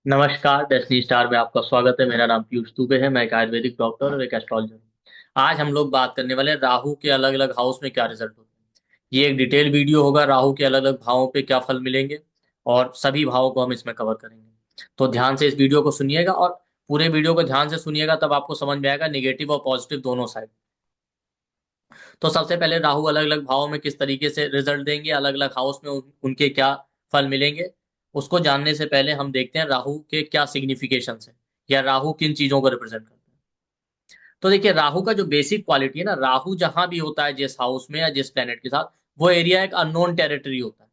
नमस्कार, destiny star में आपका स्वागत है। मेरा नाम पीयूष दुबे है। मैं एक आयुर्वेदिक डॉक्टर और एक एस्ट्रोलॉजर हूँ। आज हम लोग बात करने वाले हैं राहु के अलग अलग हाउस में क्या रिजल्ट होते हैं। ये एक डिटेल वीडियो होगा, राहु के अलग अलग भावों पे क्या फल मिलेंगे और सभी भावों को हम इसमें कवर करेंगे। तो ध्यान से इस वीडियो को सुनिएगा और पूरे वीडियो को ध्यान से सुनिएगा, तब आपको समझ में आएगा नेगेटिव और पॉजिटिव दोनों साइड। तो सबसे पहले राहु अलग अलग भावों में किस तरीके से रिजल्ट देंगे, अलग अलग हाउस में उनके क्या फल मिलेंगे, उसको जानने से पहले हम देखते हैं राहु के क्या सिग्निफिकेशन है या राहु किन चीजों को रिप्रेजेंट करते हैं। तो देखिए, राहु का जो बेसिक क्वालिटी है ना, राहु जहां भी होता है जिस हाउस में या जिस प्लेनेट के साथ, वो एरिया एक अननोन टेरिटरी होता है।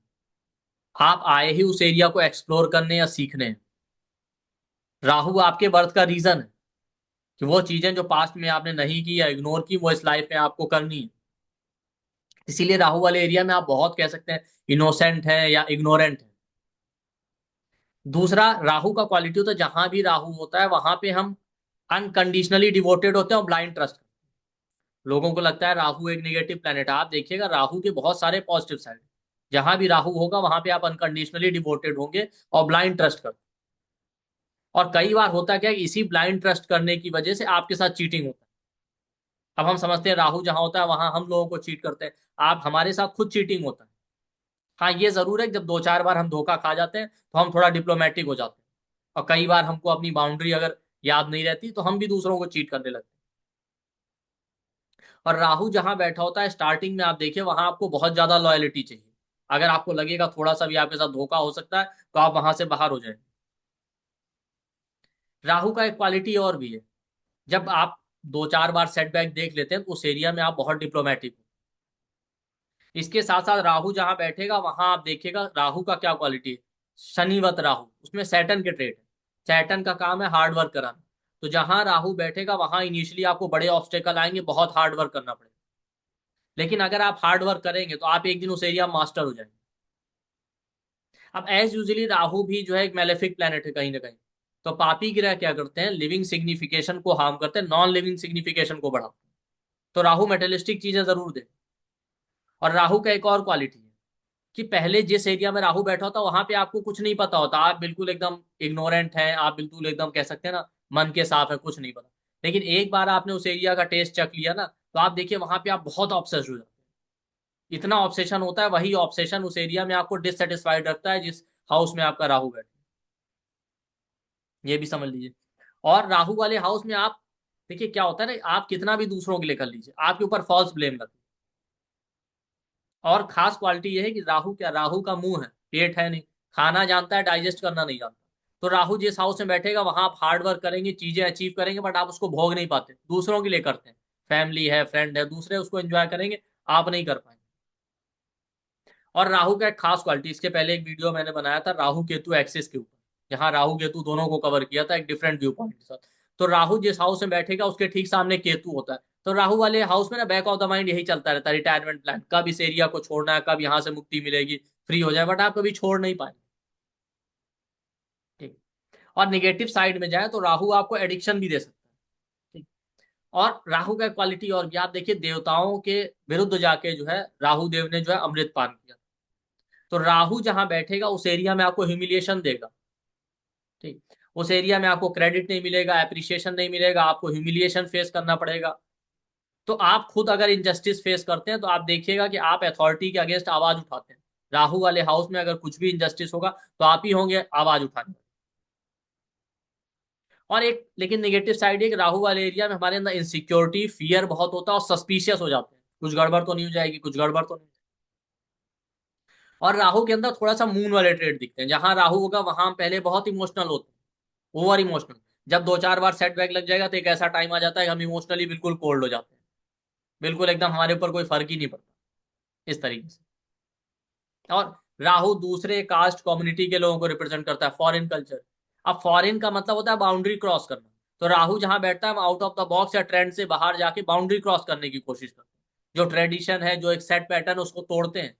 आप आए ही उस एरिया को एक्सप्लोर करने या सीखने हैं। राहु आपके बर्थ का रीजन है कि वो चीजें जो पास्ट में आपने नहीं की या इग्नोर की, वो इस लाइफ में आपको करनी है। इसीलिए राहु वाले एरिया में आप बहुत कह सकते हैं इनोसेंट है या इग्नोरेंट है। दूसरा, राहु का क्वालिटी होता है जहां भी राहु होता है वहां पे हम अनकंडीशनली डिवोटेड होते हैं और ब्लाइंड ट्रस्ट। लोगों को लगता है राहु एक नेगेटिव प्लेनेट है। आप देखिएगा राहु के बहुत सारे पॉजिटिव साइड। जहां भी राहु होगा वहां पे आप अनकंडीशनली डिवोटेड होंगे और ब्लाइंड ट्रस्ट करते। और कई बार होता क्या है कि इसी ब्लाइंड ट्रस्ट करने की वजह से आपके साथ चीटिंग होता है। अब हम समझते हैं राहु जहां होता है वहां हम लोगों को चीट करते हैं। आप हमारे साथ खुद चीटिंग होता है। हाँ, ये जरूर है कि जब दो चार बार हम धोखा खा जाते हैं तो हम थोड़ा डिप्लोमेटिक हो जाते हैं। और कई बार हमको अपनी बाउंड्री अगर याद नहीं रहती तो हम भी दूसरों को चीट करने लगते हैं। और राहु जहां बैठा होता है स्टार्टिंग में आप देखिए वहां आपको बहुत ज्यादा लॉयलिटी चाहिए। अगर आपको लगेगा थोड़ा सा भी आपके साथ धोखा हो सकता है तो आप वहां से बाहर हो जाएंगे। राहु का एक क्वालिटी और भी है। जब आप दो चार बार सेटबैक देख लेते हैं तो उस एरिया में आप बहुत डिप्लोमेटिक हो। इसके साथ साथ राहु जहां बैठेगा वहां आप देखिएगा राहु का क्या क्वालिटी है। शनिवत राहु, उसमें सैटर्न के ट्रेट है। सैटर्न का काम है हार्ड वर्क कराना। तो जहां राहु बैठेगा वहां इनिशियली आपको बड़े ऑब्स्टेकल आएंगे, बहुत हार्ड वर्क करना पड़ेगा। लेकिन अगर आप हार्ड वर्क करेंगे तो आप एक दिन उस एरिया में मास्टर हो जाएंगे। अब एज यूजली राहु भी जो है एक मेलेफिक प्लेनेट है कहीं ना कहीं। तो पापी ग्रह क्या करते हैं, लिविंग सिग्निफिकेशन को हार्म करते हैं, नॉन लिविंग सिग्निफिकेशन को बढ़ाते हैं। तो राहु मेटेलिस्टिक चीजें जरूर दे। और राहु का एक और क्वालिटी है कि पहले जिस एरिया में राहु बैठा होता वहां पे आपको कुछ नहीं पता होता, आप बिल्कुल एकदम इग्नोरेंट हैं, आप बिल्कुल एकदम कह सकते हैं ना मन के साफ है, कुछ नहीं पता। लेकिन एक बार आपने उस एरिया का टेस्ट चख लिया ना, तो आप देखिए वहां पे आप बहुत ऑब्सेस्ड हो जाते हैं। इतना ऑब्सेशन होता है, वही ऑब्सेशन उस एरिया में आपको डिससेटिस्फाइड रखता है जिस हाउस में आपका राहु बैठा है। ये भी समझ लीजिए। और राहु वाले हाउस में आप देखिए क्या होता है ना, आप कितना भी दूसरों के लिए कर लीजिए आपके ऊपर फॉल्स ब्लेम लगता है। और खास क्वालिटी ये है कि राहु क्या, राहु का मुंह है, पेट है नहीं। खाना जानता है, डाइजेस्ट करना नहीं जानता। तो राहु जिस हाउस में बैठेगा वहां आप हार्ड वर्क करेंगे, चीजें अचीव करेंगे, बट आप उसको भोग नहीं पाते, दूसरों के लिए करते हैं। फैमिली है, फ्रेंड है, दूसरे उसको एंजॉय करेंगे, आप नहीं कर पाएंगे। और राहु का एक खास क्वालिटी, इसके पहले एक वीडियो मैंने बनाया था राहु केतु एक्सिस के ऊपर, जहां राहु केतु दोनों को कवर किया था एक डिफरेंट व्यू पॉइंट के साथ। तो राहु जिस हाउस में बैठेगा उसके ठीक सामने केतु होता है। तो राहु वाले हाउस में ना बैक ऑफ द माइंड यही चलता रहता है, रिटायरमेंट प्लान, कब इस एरिया को छोड़ना है, कब यहाँ से मुक्ति मिलेगी, फ्री हो जाए, बट आप कभी छोड़ नहीं पाएंगे। ठीक। और निगेटिव साइड में जाए तो राहु आपको एडिक्शन भी दे सकता है। ठीक। और राहु का क्वालिटी और भी आप देखिए, देवताओं के विरुद्ध जाके जो है राहु देव ने जो है अमृत पान किया। तो राहु जहां बैठेगा उस एरिया में आपको ह्यूमिलिएशन देगा। ठीक। उस एरिया में आपको क्रेडिट नहीं मिलेगा, एप्रिसिएशन नहीं मिलेगा, आपको ह्यूमिलिएशन फेस करना पड़ेगा। तो आप खुद अगर इनजस्टिस फेस करते हैं तो आप देखिएगा कि आप अथॉरिटी के अगेंस्ट आवाज उठाते हैं। राहु वाले हाउस में अगर कुछ भी इनजस्टिस होगा तो आप ही होंगे आवाज उठाने वाले। और एक लेकिन नेगेटिव साइड है कि राहु वाले एरिया में हमारे अंदर इनसिक्योरिटी, फियर बहुत होता है और सस्पिशियस हो जाते हैं, कुछ गड़बड़ तो नहीं हो जाएगी, कुछ गड़बड़ तो नहीं। और राहु के अंदर थोड़ा सा मून वाले ट्रेड दिखते हैं। जहां राहु होगा वहां हम पहले बहुत इमोशनल होते हैं, ओवर इमोशनल। जब दो चार बार सेटबैक लग जाएगा तो एक ऐसा टाइम आ जाता है कि हम इमोशनली बिल्कुल कोल्ड हो जाते हैं, बिल्कुल एकदम हमारे ऊपर कोई फर्क ही नहीं पड़ता, इस तरीके से। और राहु दूसरे कास्ट कम्युनिटी के लोगों को रिप्रेजेंट करता है, फॉरेन कल्चर। अब फॉरेन का मतलब होता है बाउंड्री क्रॉस करना। तो राहु जहां बैठता है आउट ऑफ द बॉक्स या ट्रेंड से बाहर जाके बाउंड्री क्रॉस करने की कोशिश करते हैं। जो ट्रेडिशन है, जो एक सेट पैटर्न, उसको तोड़ते हैं।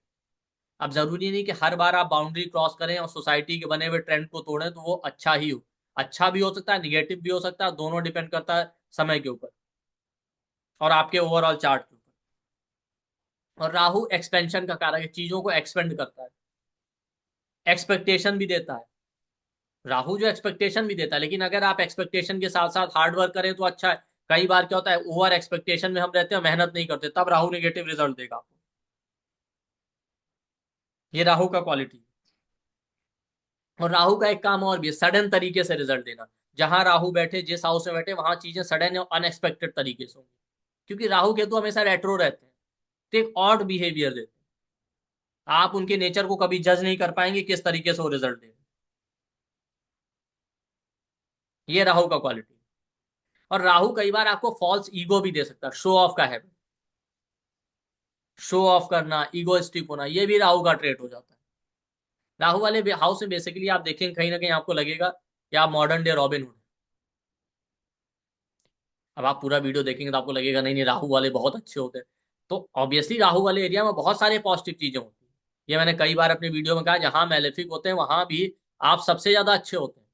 अब जरूरी नहीं कि हर बार आप बाउंड्री क्रॉस करें और सोसाइटी के बने हुए ट्रेंड को तोड़ें तो वो अच्छा ही हो। अच्छा भी हो सकता है, निगेटिव भी हो सकता है, दोनों डिपेंड करता है समय के ऊपर और आपके ओवरऑल चार्ट के ऊपर। और राहु एक्सपेंशन का कारक है, चीजों को एक्सपेंड करता है, एक्सपेक्टेशन भी देता है। राहु जो एक्सपेक्टेशन भी देता है, लेकिन अगर आप एक्सपेक्टेशन के साथ साथ हार्ड वर्क करें तो अच्छा है। कई बार क्या होता है, ओवर एक्सपेक्टेशन में हम रहते हैं, मेहनत नहीं करते, तब राहु नेगेटिव रिजल्ट देगा आपको। ये राहु का क्वालिटी। और राहु का एक काम और भी है, सडन तरीके से रिजल्ट देना। जहां राहु बैठे, जिस हाउस में बैठे, वहां चीजें सडन और अनएक्सपेक्टेड तरीके से होंगी। क्योंकि राहु केतु हमेशा रेट्रो रहते हैं, तो एक ऑड बिहेवियर देते हैं। आप उनके नेचर को कभी जज नहीं कर पाएंगे किस तरीके से वो रिजल्ट देंगे। ये राहु का क्वालिटी। और राहु कई बार आपको फॉल्स ईगो भी दे सकता है, शो ऑफ का है। शो ऑफ करना, ईगोइस्टिक होना, ये भी राहु का ट्रेट हो जाता है। राहु वाले हाउस में बेसिकली आप देखेंगे, कहीं ना कहीं आपको लगेगा कि आप मॉडर्न डे रॉबिन हुड। अब आप पूरा वीडियो देखेंगे तो आपको लगेगा नहीं नहीं, राहु वाले बहुत अच्छे होते हैं। तो ऑब्वियसली राहु वाले एरिया में बहुत सारे पॉजिटिव चीजें होती हैं। ये मैंने कई बार अपने वीडियो में कहा, जहां मैलेफिक होते हैं वहां भी आप सबसे ज्यादा अच्छे होते हैं।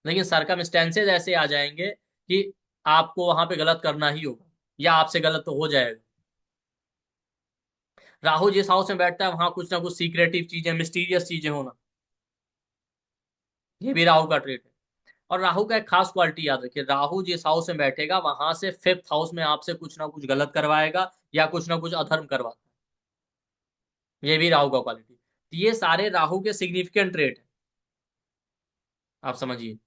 लेकिन सरकमस्टेंसेज ऐसे आ जाएंगे कि आपको वहां पे गलत करना ही होगा, या आपसे गलत तो हो जाएगा। राहु जिस हाउस में बैठता है वहां कुछ ना कुछ सीक्रेटिव चीजें, मिस्टीरियस चीजें होना, ये भी राहु का ट्रेट है। और राहु का एक खास क्वालिटी याद रखिए, राहु जिस हाउस में बैठेगा वहां से फिफ्थ हाउस में आपसे कुछ ना कुछ गलत करवाएगा, या कुछ ना कुछ अधर्म करवाता है। ये भी राहु का क्वालिटी। तो ये सारे राहु के सिग्निफिकेंट ट्रेट है, आप समझिए।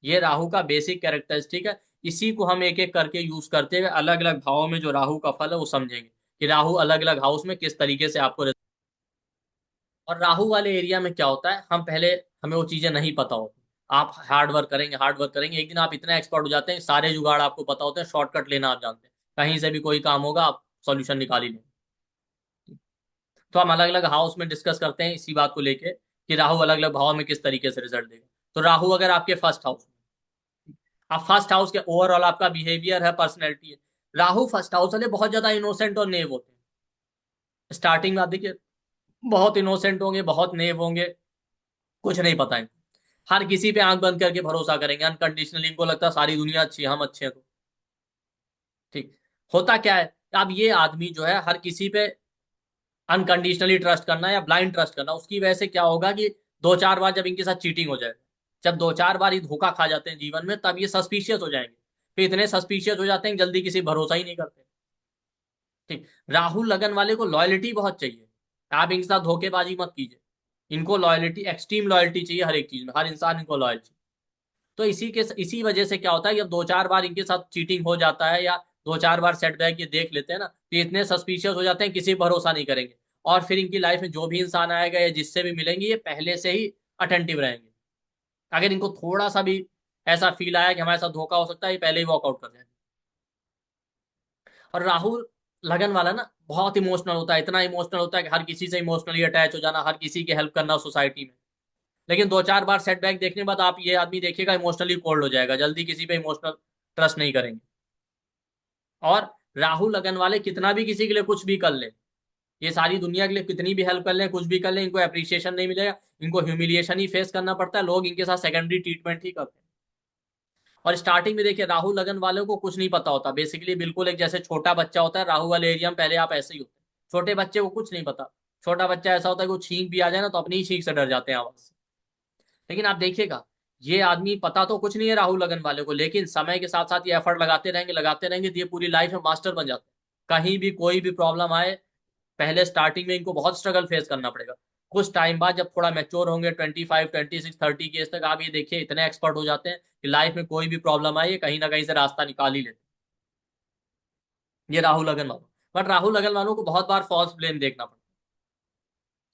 ये राहु का बेसिक कैरेक्टरिस्टिक है। इसी को हम एक एक करके यूज करते हुए अलग अलग भावों में जो राहु का फल है वो समझेंगे, कि राहु अलग अलग हाउस में किस तरीके से आपको। और राहु वाले एरिया में क्या होता है, हम पहले, हमें वो चीजें नहीं पता होती। आप हार्ड वर्क करेंगे, हार्ड वर्क करेंगे, एक दिन आप इतना एक्सपर्ट हो जाते हैं, सारे जुगाड़ आपको पता होते हैं, शॉर्टकट लेना आप जानते हैं। कहीं से भी कोई काम होगा आप सॉल्यूशन निकाल ही लेंगे। तो हम अलग अलग हाउस में डिस्कस करते हैं इसी बात को लेके, कि राहु अलग अलग भाव में किस तरीके से रिजल्ट देगा। तो राहु अगर आपके फर्स्ट हाउस, आप फर्स्ट हाउस के ओवरऑल आपका बिहेवियर है, पर्सनैलिटी है। राहु फर्स्ट हाउस वाले बहुत ज्यादा इनोसेंट और नेव होते हैं। स्टार्टिंग में आप देखिए, बहुत इनोसेंट होंगे, बहुत नेव होंगे, कुछ नहीं पता है। हर किसी पे आंख बंद करके भरोसा करेंगे अनकंडीशनली, इनको लगता है सारी दुनिया अच्छी है, हम अच्छे हैं तो। ठीक। होता क्या है, अब ये आदमी जो है हर किसी पे अनकंडीशनली ट्रस्ट करना या ब्लाइंड ट्रस्ट करना, उसकी वजह से क्या होगा कि दो चार बार जब इनके साथ चीटिंग हो जाए, जब दो चार बार ये धोखा खा जाते हैं जीवन में, तब ये सस्पिशियस हो जाएंगे। फिर इतने सस्पिशियस हो जाते हैं कि जल्दी किसी भरोसा ही नहीं करते। ठीक। राहु लगन वाले को लॉयल्टी बहुत चाहिए। आप इनके साथ धोखेबाजी मत कीजिए। इनको लॉयल्टी, एक्सट्रीम लॉयल्टी चाहिए हर एक चीज में, हर इंसान इनको लॉयल चाहिए। तो इसी वजह से क्या होता है, जब दो चार बार इनके साथ चीटिंग हो जाता है, या दो चार बार सेटबैक ये देख लेते हैं ना, तो ये इतने सस्पिशियस हो जाते हैं, किसी पर भरोसा नहीं करेंगे। और फिर इनकी लाइफ में जो भी इंसान आएगा या जिससे भी मिलेंगे, ये पहले से ही अटेंटिव रहेंगे। अगर इनको थोड़ा सा भी ऐसा फील आया कि हमारे साथ धोखा हो सकता है, ये पहले ही वॉकआउट कर जाएंगे। और राहुल लगन वाला ना बहुत इमोशनल होता है, इतना इमोशनल होता है कि हर किसी से इमोशनली अटैच हो जाना, हर किसी की हेल्प करना सोसाइटी में। लेकिन दो चार बार सेटबैक देखने के बाद आप ये आदमी देखिएगा इमोशनली कोल्ड हो जाएगा, जल्दी किसी पे इमोशनल ट्रस्ट नहीं करेंगे। और राहु लगन वाले कितना भी किसी के लिए कुछ भी कर ले, ये सारी दुनिया के लिए कितनी भी हेल्प कर ले, कुछ भी कर ले, इनको अप्रिसिएशन नहीं मिलेगा। इनको ह्यूमिलिएशन ही फेस करना पड़ता है, लोग इनके साथ सेकेंडरी ट्रीटमेंट ही करते हैं। और स्टार्टिंग में देखिए, राहु लगन वालों को कुछ नहीं पता होता, बेसिकली बिल्कुल एक जैसे छोटा बच्चा होता है राहु वाले एरिया में, पहले आप ऐसे ही होते हैं। छोटे बच्चे को कुछ नहीं पता। छोटा बच्चा ऐसा होता है कि वो छींक भी आ जाए ना तो अपनी ही छींक से डर जाते हैं आवाज से। लेकिन आप देखिएगा, ये आदमी पता तो कुछ नहीं है राहुल लगन वाले को, लेकिन समय के साथ साथ ये एफर्ट लगाते रहेंगे तो ये पूरी लाइफ में मास्टर बन जाते हैं। कहीं भी कोई भी प्रॉब्लम आए, पहले स्टार्टिंग में इनको बहुत स्ट्रगल फेस करना पड़ेगा। कुछ टाइम बाद जब थोड़ा मैच्योर होंगे, 25, 26, 30 की एज तक, आप ये देखिए इतने एक्सपर्ट हो जाते हैं कि लाइफ में कोई भी प्रॉब्लम आए, ये कहीं ना कहीं से रास्ता निकाल ही लेते हैं। ये राहुल लगन वालों। बट राहुल लगन वालों को बहुत बार फॉल्स ब्लेम देखना पड़ता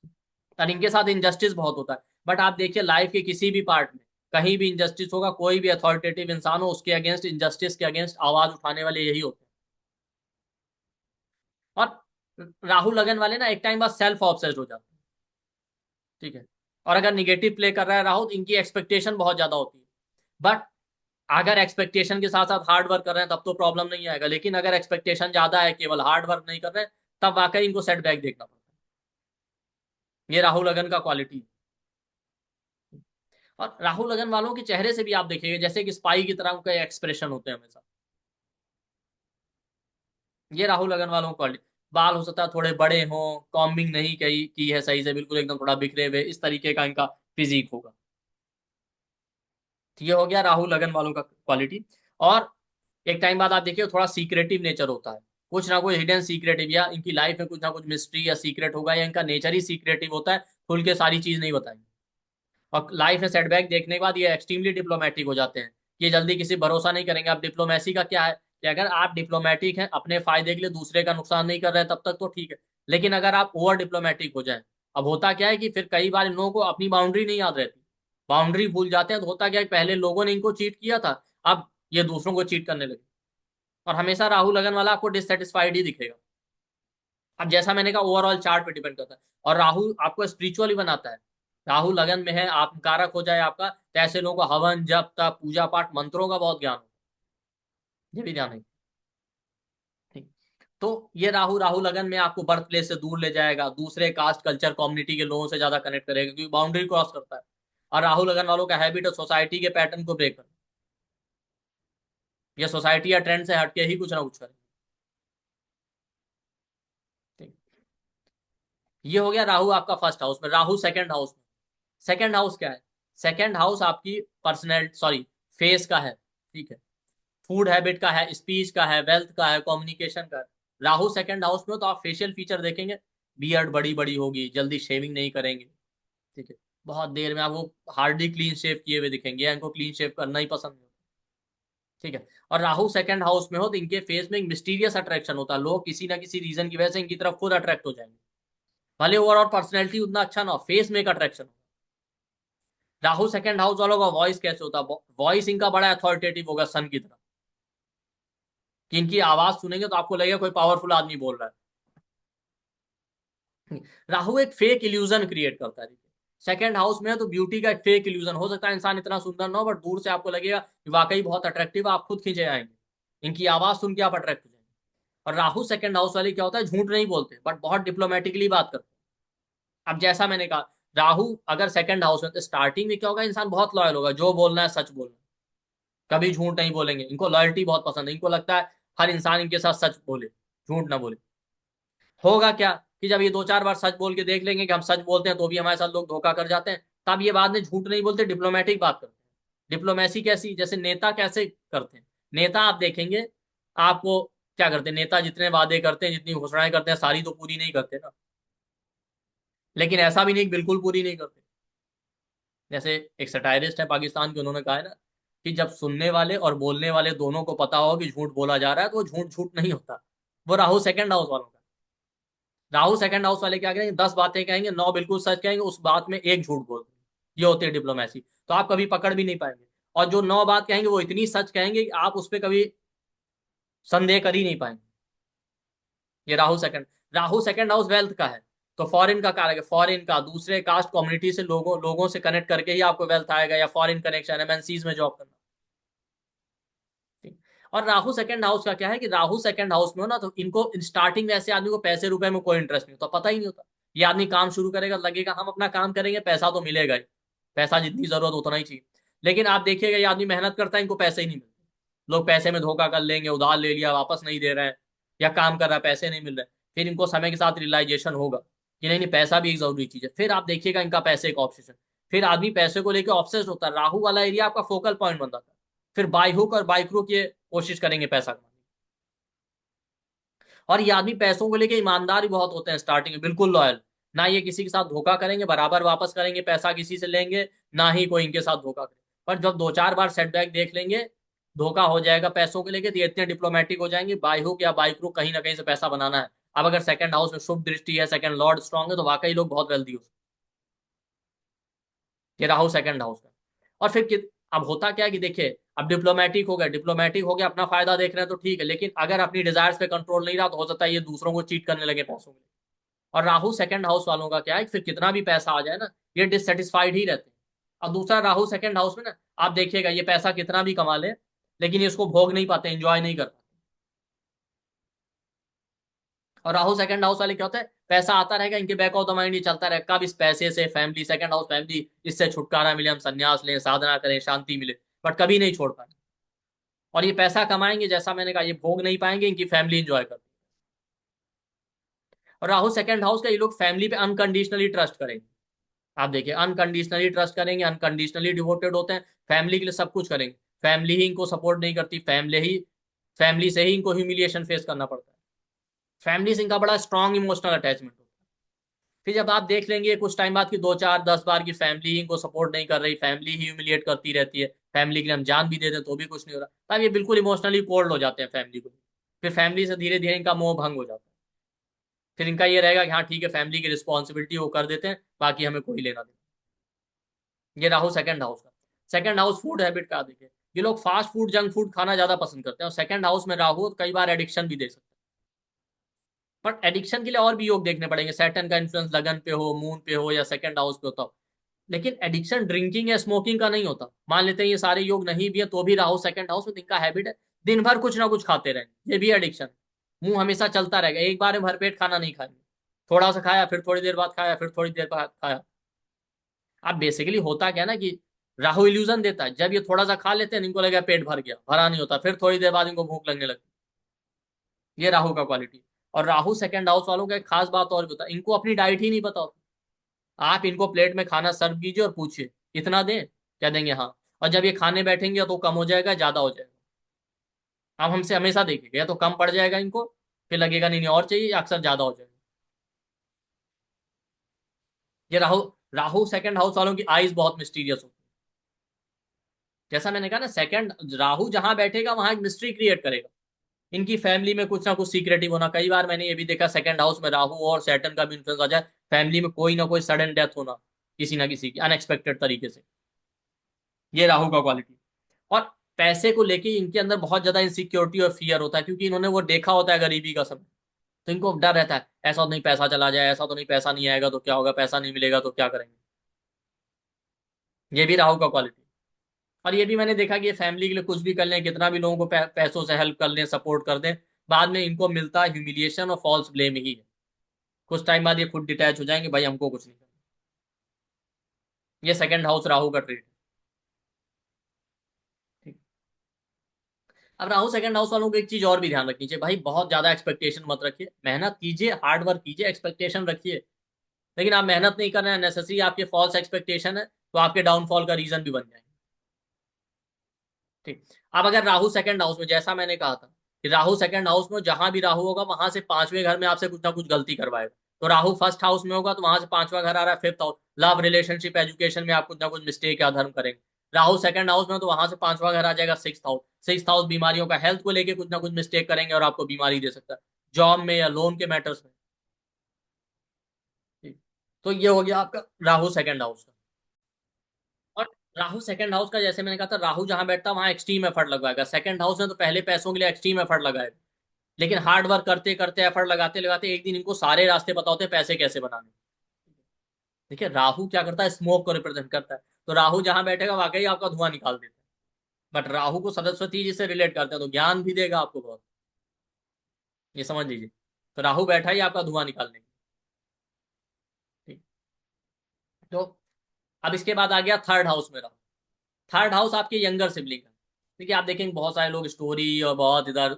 है, और इनके साथ इनजस्टिस बहुत होता है। बट आप देखिए लाइफ के किसी भी पार्ट में कहीं भी इनजस्टिस होगा, कोई भी अथॉरिटेटिव इंसान हो, उसके अगेंस्ट, इनजस्टिस के अगेंस्ट आवाज उठाने वाले यही होते हैं। और राहुल लगन वाले ना एक टाइम बाद सेल्फ ऑब्सेस्ड हो जाते हैं। ठीक है। और अगर निगेटिव प्ले कर रहा है राहुल, इनकी एक्सपेक्टेशन बहुत ज्यादा होती है। बट अगर एक्सपेक्टेशन के साथ साथ हार्ड वर्क कर रहे हैं तब तो प्रॉब्लम नहीं आएगा, लेकिन अगर एक्सपेक्टेशन ज्यादा है, केवल हार्ड वर्क नहीं कर रहे हैं, तब वाकई इनको सेटबैक देखना पड़ता है। ये राहुल लगन का क्वालिटी है। और राहुल लगन वालों के चेहरे से भी आप देखिएगा, जैसे कि स्पाई की तरह उनका एक्सप्रेशन होते हैं हमेशा। ये राहुल लगन वालों को क्वालिटी। बाल हो सकता है थोड़े बड़े हों, कॉम्बिंग नहीं की है सही से, बिल्कुल एकदम थोड़ा बिखरे हुए, इस तरीके का इनका फिजिक होगा। तो ये हो गया राहु लगन वालों का क्वालिटी। और एक टाइम बाद आप देखिए थोड़ा सीक्रेटिव नेचर होता है, कुछ ना कुछ हिडन सीक्रेटिव, या इनकी लाइफ में कुछ ना कुछ मिस्ट्री या सीक्रेट होगा, या इनका नेचर ही सीक्रेटिव होता है, खुल के सारी चीज नहीं बताएंगे। और लाइफ में सेटबैक देखने के बाद ये एक्सट्रीमली डिप्लोमेटिक हो जाते हैं, ये जल्दी किसी भरोसा नहीं करेंगे। अब डिप्लोमेसी का क्या है कि अगर आप डिप्लोमेटिक हैं, अपने फायदे के लिए दूसरे का नुकसान नहीं कर रहे हैं, तब तक तो ठीक है। लेकिन अगर आप ओवर डिप्लोमेटिक हो जाए, अब होता क्या है कि फिर कई बार इन लोगों को अपनी बाउंड्री नहीं याद रहती, बाउंड्री भूल जाते हैं। तो होता क्या है, पहले लोगों ने इनको चीट किया था, अब ये दूसरों को चीट करने लगे। और हमेशा राहु लगन वाला आपको डिससेटिस्फाइड ही दिखेगा। अब जैसा मैंने कहा, ओवरऑल चार्ट पे डिपेंड करता है। और राहु आपको स्पिरिचुअली बनाता है। राहु लगन में है, आप कारक हो जाए आपका, तो ऐसे लोगों को हवन जप तप पूजा पाठ मंत्रों का बहुत ज्ञान हो, ये भी ध्यान है। ठीक। तो ये राहु राहु लगन में आपको बर्थ प्लेस से दूर ले जाएगा, दूसरे कास्ट कल्चर कम्युनिटी के लोगों से ज्यादा कनेक्ट करेगा, क्योंकि बाउंड्री क्रॉस करता है। और राहु लगन वालों का हैबिट है सोसाइटी के पैटर्न को ब्रेक करना, ये सोसाइटी या ट्रेंड से हटके ही कुछ ना कुछ करें। ठीक। ये हो गया राहु आपका फर्स्ट हाउस में। राहु सेकंड हाउस में, सेकंड हाउस क्या है? सेकंड हाउस आपकी पर्सनल सॉरी फेस का है, ठीक है, फूड हैबिट का है, स्पीच का है, वेल्थ का है, कम्युनिकेशन का है। राहु सेकंड हाउस में हो तो आप फेशियल फीचर देखेंगे, बियर्ड बड़ी बड़ी होगी, जल्दी शेविंग नहीं करेंगे, ठीक है, बहुत देर में आपको हार्डली क्लीन शेव किए हुए दिखेंगे, या इनको क्लीन शेव करना ही पसंद नहीं होता, ठीक है। और राहु सेकंड हाउस में हो तो इनके फेस में एक मिस्टीरियस अट्रैक्शन होता है, लोग किसी ना किसी रीजन की वजह से इनकी तरफ खुद अट्रैक्ट हो जाएंगे, भले ओवरऑल पर्सनैलिटी उतना अच्छा ना हो, फेस में एक अट्रैक्शन हो। राहु सेकंड हाउस वालों का वॉइस कैसे होता है? वॉइस इनका बड़ा अथॉरिटेटिव होगा, सन की तरह, कि इनकी आवाज सुनेंगे तो आपको लगेगा कोई पावरफुल आदमी बोल रहा है। राहु एक फेक इल्यूजन क्रिएट करता है, देखिए सेकंड हाउस में है तो ब्यूटी का एक फेक इल्यूजन हो सकता है, इंसान इतना सुंदर ना हो बट दूर से आपको लगेगा कि वाकई बहुत अट्रैक्टिव, आप खुद खींचे आएंगे, इनकी आवाज सुन के आप अट्रैक्ट हो जाएंगे। और राहु सेकंड हाउस वाले क्या होता है, झूठ नहीं बोलते बट बहुत डिप्लोमेटिकली बात करते हैं। अब जैसा मैंने कहा, राहु अगर सेकंड हाउस में तो स्टार्टिंग में क्या होगा, इंसान बहुत लॉयल होगा, जो बोलना है सच बोलना है, कभी झूठ नहीं बोलेंगे, इनको लॉयल्टी बहुत पसंद है, इनको लगता है हर इंसान इनके साथ सच बोले, झूठ ना बोले। होगा क्या कि जब ये दो चार बार सच बोल के देख लेंगे कि हम सच बोलते हैं तो भी हमारे साथ लोग धोखा कर जाते हैं, तब ये बाद में झूठ नहीं बोलते, डिप्लोमेटिक बात करते हैं। डिप्लोमेसी कैसी, जैसे नेता कैसे करते हैं, नेता आप देखेंगे, आपको क्या करते हैं, नेता जितने वादे करते हैं, जितनी घोषणाएं करते हैं, सारी तो पूरी नहीं करते ना, लेकिन ऐसा भी नहीं कि बिल्कुल पूरी नहीं करते। जैसे एक सटायरिस्ट है पाकिस्तान के, उन्होंने कहा है ना कि जब सुनने वाले और बोलने वाले दोनों को पता हो कि झूठ बोला जा रहा है तो वो झूठ झूठ नहीं होता। वो राहु सेकंड हाउस वालों का, राहु सेकंड हाउस वाले क्या करेंगे, 10 बातें कहेंगे, 9 बिल्कुल सच कहेंगे, उस बात में एक झूठ बोल देंगे, ये होती है डिप्लोमेसी। तो आप कभी पकड़ भी नहीं पाएंगे। और जो 9 बात कहेंगे वो इतनी सच कहेंगे कि आप उस पर कभी संदेह कर ही नहीं पाएंगे। ये राहु सेकंड हाउस वेल्थ का है, तो फॉरेन का कारक है, फॉरेन का, दूसरे कास्ट कम्युनिटी से लोगों लोगों से कनेक्ट करके ही आपको वेल्थ आएगा, या फॉरेन कनेक्शन, एमएनसीज में जॉब करना, ठीक। और राहु सेकंड हाउस का क्या है कि राहु सेकंड हाउस में हो ना तो इनको स्टार्टिंग में ऐसे आदमी को पैसे रुपए में कोई इंटरेस्ट नहीं होता, पता ही नहीं होता। ये आदमी काम शुरू करेगा, लगेगा हम अपना काम करेंगे, पैसा तो मिलेगा ही, पैसा जितनी जरूरत उतना ही चाहिए। लेकिन आप देखिएगा ये आदमी मेहनत करता है, इनको पैसे ही नहीं मिलते, लोग पैसे में धोखा कर लेंगे, उधार ले लिया वापस नहीं दे रहे हैं, या काम कर रहा है पैसे नहीं मिल रहे, फिर इनको समय के साथ रियलाइजेशन होगा कि नहीं नहीं पैसा भी एक जरूरी चीज है, फिर आप देखिएगा इनका पैसे एक ऑब्सेशन, फिर आदमी पैसे को लेकर ऑब्सेस्ड होता है, राहु वाला एरिया आपका फोकल पॉइंट बन जाता है, फिर बाई हुक और बाई क्रूक ये कोशिश करेंगे पैसा कमाने की। और ये आदमी पैसों को लेके ईमानदार भी बहुत होते हैं स्टार्टिंग में, बिल्कुल लॉयल, ना ये किसी के साथ धोखा करेंगे, बराबर वापस करेंगे पैसा किसी से लेंगे, ना ही कोई इनके साथ धोखा करे। पर जब दो चार बार सेटबैक देख लेंगे, धोखा हो जाएगा पैसों के लेके, तो ये इतने डिप्लोमेटिक हो जाएंगे, बाई हुक या बाई क्रूक कहीं ना कहीं से पैसा बनाना है। अब अगर सेकंड हाउस में शुभ दृष्टि है, सेकंड लॉर्ड स्ट्रांग है, तो वाकई लोग बहुत वेल्दी हो, ये राहु सेकंड हाउस में। और फिर अब होता क्या है कि देखिए, अब डिप्लोमेटिक हो गया, अपना फायदा देख रहे हैं तो ठीक है, लेकिन अगर अपनी डिजायर्स पे कंट्रोल नहीं रहा तो हो सकता है ये दूसरों को चीट करने लगे पैसों में। और राहु सेकंड हाउस वालों का क्या है कि फिर कितना भी पैसा आ जाए ना, ये डिससेटिस्फाइड ही रहते हैं। और दूसरा राहु सेकंड हाउस में ना, आप देखिएगा ये पैसा कितना भी कमा ले, लेकिन ये इसको भोग नहीं पाते, एंजॉय नहीं कर पाते। और राहु सेकंड हाउस वाले क्या होता है, पैसा आता रहेगा, इनके बैक ऑफ द माइंड ये चलता रहेगा, कब इस पैसे से फैमिली, सेकंड हाउस फैमिली, इससे छुटकारा मिले, हम संन्यास लें, साधना करें, शांति मिले, बट कभी नहीं छोड़ पाए। और ये पैसा कमाएंगे, जैसा मैंने कहा, ये भोग नहीं पाएंगे, इनकी फैमिली इंजॉय कर। और राहु सेकंड हाउस का ये लोग फैमिली पे अनकंडीशनली ट्रस्ट करेंगे, आप देखिए, अनकंडीशनली ट्रस्ट करेंगे, अनकंडीशनली डिवोटेड होते हैं, फैमिली के लिए सब कुछ करेंगे, फैमिली ही इनको सपोर्ट नहीं करती, फैमिली से ही इनको ह्यूमिलिएशन फेस करना पड़ता है, फैमिली से इनका बड़ा स्ट्रॉन्ग इमोशनल अटैचमेंट होता है। फिर जब आप देख लेंगे कुछ टाइम बाद की 2 4 10 बार की फैमिली ही इनको सपोर्ट नहीं कर रही, फैमिली ही ह्यूमिलिएट करती रहती है, फैमिली के लिए हम जान भी दे दें तो भी कुछ नहीं हो रहा, तब ये बिल्कुल इमोशनली कोल्ड हो जाते हैं फैमिली को। फिर फैमिली से धीरे धीरे इनका मोह भंग हो जाता है। फिर इनका ये रहेगा कि हाँ ठीक है, फैमिली की रिस्पॉन्सिबिलिटी वो कर देते हैं, बाकी हमें कोई लेना देना। ये राहु सेकंड हाउस का। सेकंड हाउस फूड हैबिट का देखिए, ये लोग फास्ट फूड जंक फूड खाना ज्यादा पसंद करते हैं, और सेकंड हाउस में राहु कई बार एडिक्शन भी दे सकते हैं। बट एडिक्शन के लिए और भी योग देखने पड़ेंगे, सैटर्न का इन्फ्लुएंस लगन पे हो, मून पे हो, या सेकंड हाउस पे होता हो। लेकिन एडिक्शन ड्रिंकिंग या स्मोकिंग का नहीं होता। मान लेते हैं ये सारे योग नहीं भी है तो भी राहु सेकंड हाउस में, इनका हैबिट है दिन भर कुछ ना कुछ खाते रहेंगे, ये भी एडिक्शन। मुंह हमेशा चलता रहेगा, एक बार में भरपेट खाना नहीं खाएंगे, थोड़ा सा खाया, फिर थोड़ी देर बाद खाया, फिर थोड़ी देर बाद खाया। अब बेसिकली होता क्या ना कि राहु इल्यूजन देता है, जब ये थोड़ा सा खा लेते हैं इनको लगेगा पेट भर गया, भरा नहीं होता, फिर थोड़ी देर बाद इनको भूख लगने लगती। ये राहु का क्वालिटी। और राहु सेकंड हाउस वालों का एक खास बात और भी होता है, इनको अपनी डाइट ही नहीं पता होता। आप इनको प्लेट में खाना सर्व कीजिए और पूछिए इतना दें, क्या देंगे हाँ, और जब ये खाने बैठेंगे तो कम हो जाएगा, ज्यादा हो जाएगा। आप हमसे हमेशा देखिएगा, या तो कम पड़ जाएगा इनको, फिर लगेगा नहीं नहीं और चाहिए, या अक्सर ज्यादा हो जाएगा। ये राहु राहु सेकंड हाउस वालों की आईज बहुत मिस्टीरियस होती है। जैसा मैंने कहा ना, सेकंड राहु जहां बैठेगा वहां एक मिस्ट्री क्रिएट करेगा, इनकी फैमिली में कुछ ना कुछ सीक्रेटिव होना। कई बार मैंने ये भी देखा, सेकंड हाउस में राहु और सैटर्न का भी इन्फ्लुएंस आ जाए, फैमिली में कोई ना कोई सडन डेथ होना, किसी ना किसी की अनएक्सपेक्टेड तरीके से। ये राहु का क्वालिटी। और पैसे को लेके इनके अंदर बहुत ज्यादा इनसिक्योरिटी और फियर होता है, क्योंकि इन्होंने वो देखा होता है गरीबी का समय। तो इनको डर रहता है, ऐसा तो नहीं पैसा चला जाए, ऐसा तो नहीं पैसा नहीं आएगा तो क्या होगा, पैसा नहीं मिलेगा तो क्या करेंगे। ये भी राहु का क्वालिटी। और ये भी मैंने देखा कि ये फैमिली के लिए कुछ भी कर लें, कितना भी लोगों को पैसों से हेल्प कर लें, सपोर्ट कर दें, बाद में इनको मिलता है ह्यूमिलिएशन और फॉल्स ब्लेम ही है। कुछ टाइम बाद ये खुद डिटैच हो जाएंगे, भाई हमको कुछ नहीं करना। ये सेकंड हाउस राहु का ट्रेड। ठीक। अब राहु सेकंड हाउस वालों को एक चीज और भी ध्यान रखनी चाहिए, भाई बहुत ज्यादा एक्सपेक्टेशन मत रखिए, मेहनत कीजिए, हार्ड वर्क कीजिए, एक्सपेक्टेशन रखिए। लेकिन आप मेहनत नहीं कर रहे हैं, नेसेसरी आपके फॉल्स एक्सपेक्टेशन है, तो आपके डाउनफॉल का रीजन भी बन जाएंगे। ठीक। अब अगर राहु सेकंड हाउस में, जैसा मैंने कहा था कि राहु सेकंड हाउस में जहां भी राहु होगा वहां से पांचवें घर में आपसे कुछ ना कुछ गलती करवाएगा। तो राहु फर्स्ट हाउस में होगा तो वहां से पांचवा घर आ रहा है, fifth house, love relationship education में आप कुछ ना कुछ मिस्टेक या धर्म करेंगे। राहु सेकंड हाउस में तो वहां से पांचवा घर आ जाएगा, सिक्स हाउस। सिक्स हाउस बीमारियों का, हेल्थ को लेके कुछ ना कुछ मिस्टेक करेंगे और आपको बीमारी दे सकता है, जॉब में या लोन के मैटर्स में। ठीक। तो ये हो गया आपका राहु सेकंड हाउस का। और राहु सेकंड हाउस का, जैसे मैंने कहा था, राहु जहां बैठता है वहां एक्सट्रीम एफर्ट लगवाएगा। सेकंड हाउस में तो पहले पैसों के लिए एक्सट्रीम एफर्ट लगाएगा, लेकिन हार्ड वर्क करते करते, एफर्ट लगाते लगाते एक दिन इनको सारे रास्ते पता होते हैं पैसे कैसे बनाने। देखिए राहु क्या करता है, स्मोक को रिप्रेजेंट करता है, तो राहु जहां बैठेगा वाकई आपका धुआं निकाल देता है। बट राहु को सरस्वती जी से रिलेट करते हैं तो ज्ञान भी देगा आपको बहुत, ये समझ लीजिए। तो राहु बैठा ही आपका धुआं निकालने। ठीक। तो अब इसके बाद आ गया थर्ड हाउस में राहु। थर्ड हाउस आपके यंगर सिबलिंग है। देखिए आप देखेंगे बहुत सारे लोग स्टोरी और बहुत इधर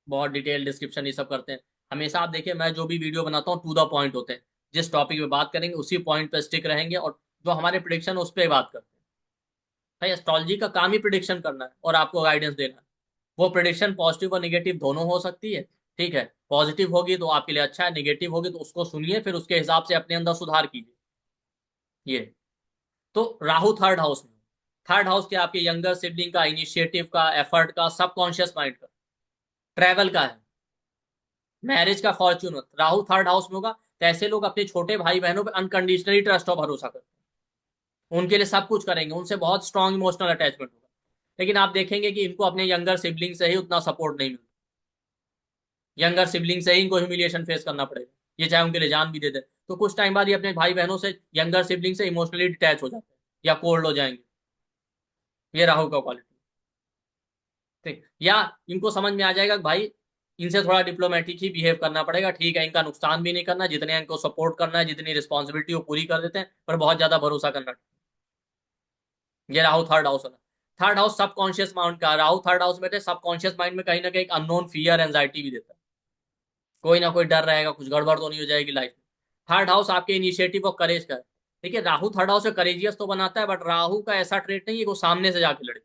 बहुत डिटेल डिस्क्रिप्शन ये सब करते हैं। हमेशा आप देखिए, मैं जो भी वीडियो बनाता हूँ टू द पॉइंट होते हैं, जिस टॉपिक पे बात करेंगे उसी पॉइंट पे स्टिक रहेंगे, और जो हमारे प्रिडिक्शन है उस पर बात करते हैं। भाई एस्ट्रोलॉजी का काम ही प्रिडिक्शन करना है और आपको गाइडेंस देना है। वो प्रिडिक्शन पॉजिटिव और निगेटिव दोनों हो सकती है। ठीक है, पॉजिटिव होगी तो आपके लिए अच्छा है, निगेटिव होगी तो उसको सुनिए, फिर उसके हिसाब से अपने अंदर सुधार कीजिए। ये तो राहु थर्ड हाउस में। थर्ड हाउस के आपके यंगर सिबलिंग का, इनिशिएटिव का, एफर्ट का, सबकॉन्शियस माइंड का, ट्रैवल का है, मैरिज का, फॉर्च्यून। राहु थर्ड हाउस में होगा तो ऐसे लोग अपने छोटे भाई बहनों पे अनकंडीशनली ट्रस्ट और भरोसा करते हैं, उनके लिए सब कुछ करेंगे, उनसे बहुत स्ट्रॉन्ग इमोशनल अटैचमेंट होगा। लेकिन आप देखेंगे कि इनको अपने यंगर सिबलिंग से ही उतना सपोर्ट नहीं मिलता, यंगर सिबलिंग से ही इनको ह्यूमिलिएशन फेस करना पड़ेगा, ये चाहे उनके लिए जान भी दे दे। तो कुछ टाइम बाद ये अपने भाई बहनों से, यंगर सिबलिंग से इमोशनली डिटैच हो जाते हैं या कोल्ड हो जाएंगे। ये राहु का क्वालिटी। ठीक। या इनको समझ में आ जाएगा कि भाई इनसे थोड़ा डिप्लोमेटिक ही बिहेव करना पड़ेगा, ठीक है, इनका नुकसान भी नहीं करना, जितने इनको सपोर्ट करना है, जितनी रिस्पॉन्सिबिलिटी वो पूरी कर देते हैं, पर बहुत ज्यादा भरोसा करना। ये राहु थर्ड हाउस होना। थर्ड हाउस सबकॉन्शियस माइंड का, राहु थर्ड हाउस में सबकॉन्शियस माइंड में कहीं ना कहीं अननोन फियर एंजाइटी भी देता है, कोई ना कोई डर रहेगा, कुछ गड़बड़ तो नहीं हो जाएगी लाइफ में। थर्ड हाउस आपके इनिशिएटिव और करेज का है। देखिए राहु थर्ड हाउस से करेजियस तो बनाता है, बट राहु का ऐसा ट्रेट नहीं है कि वो सामने से जाके लड़े।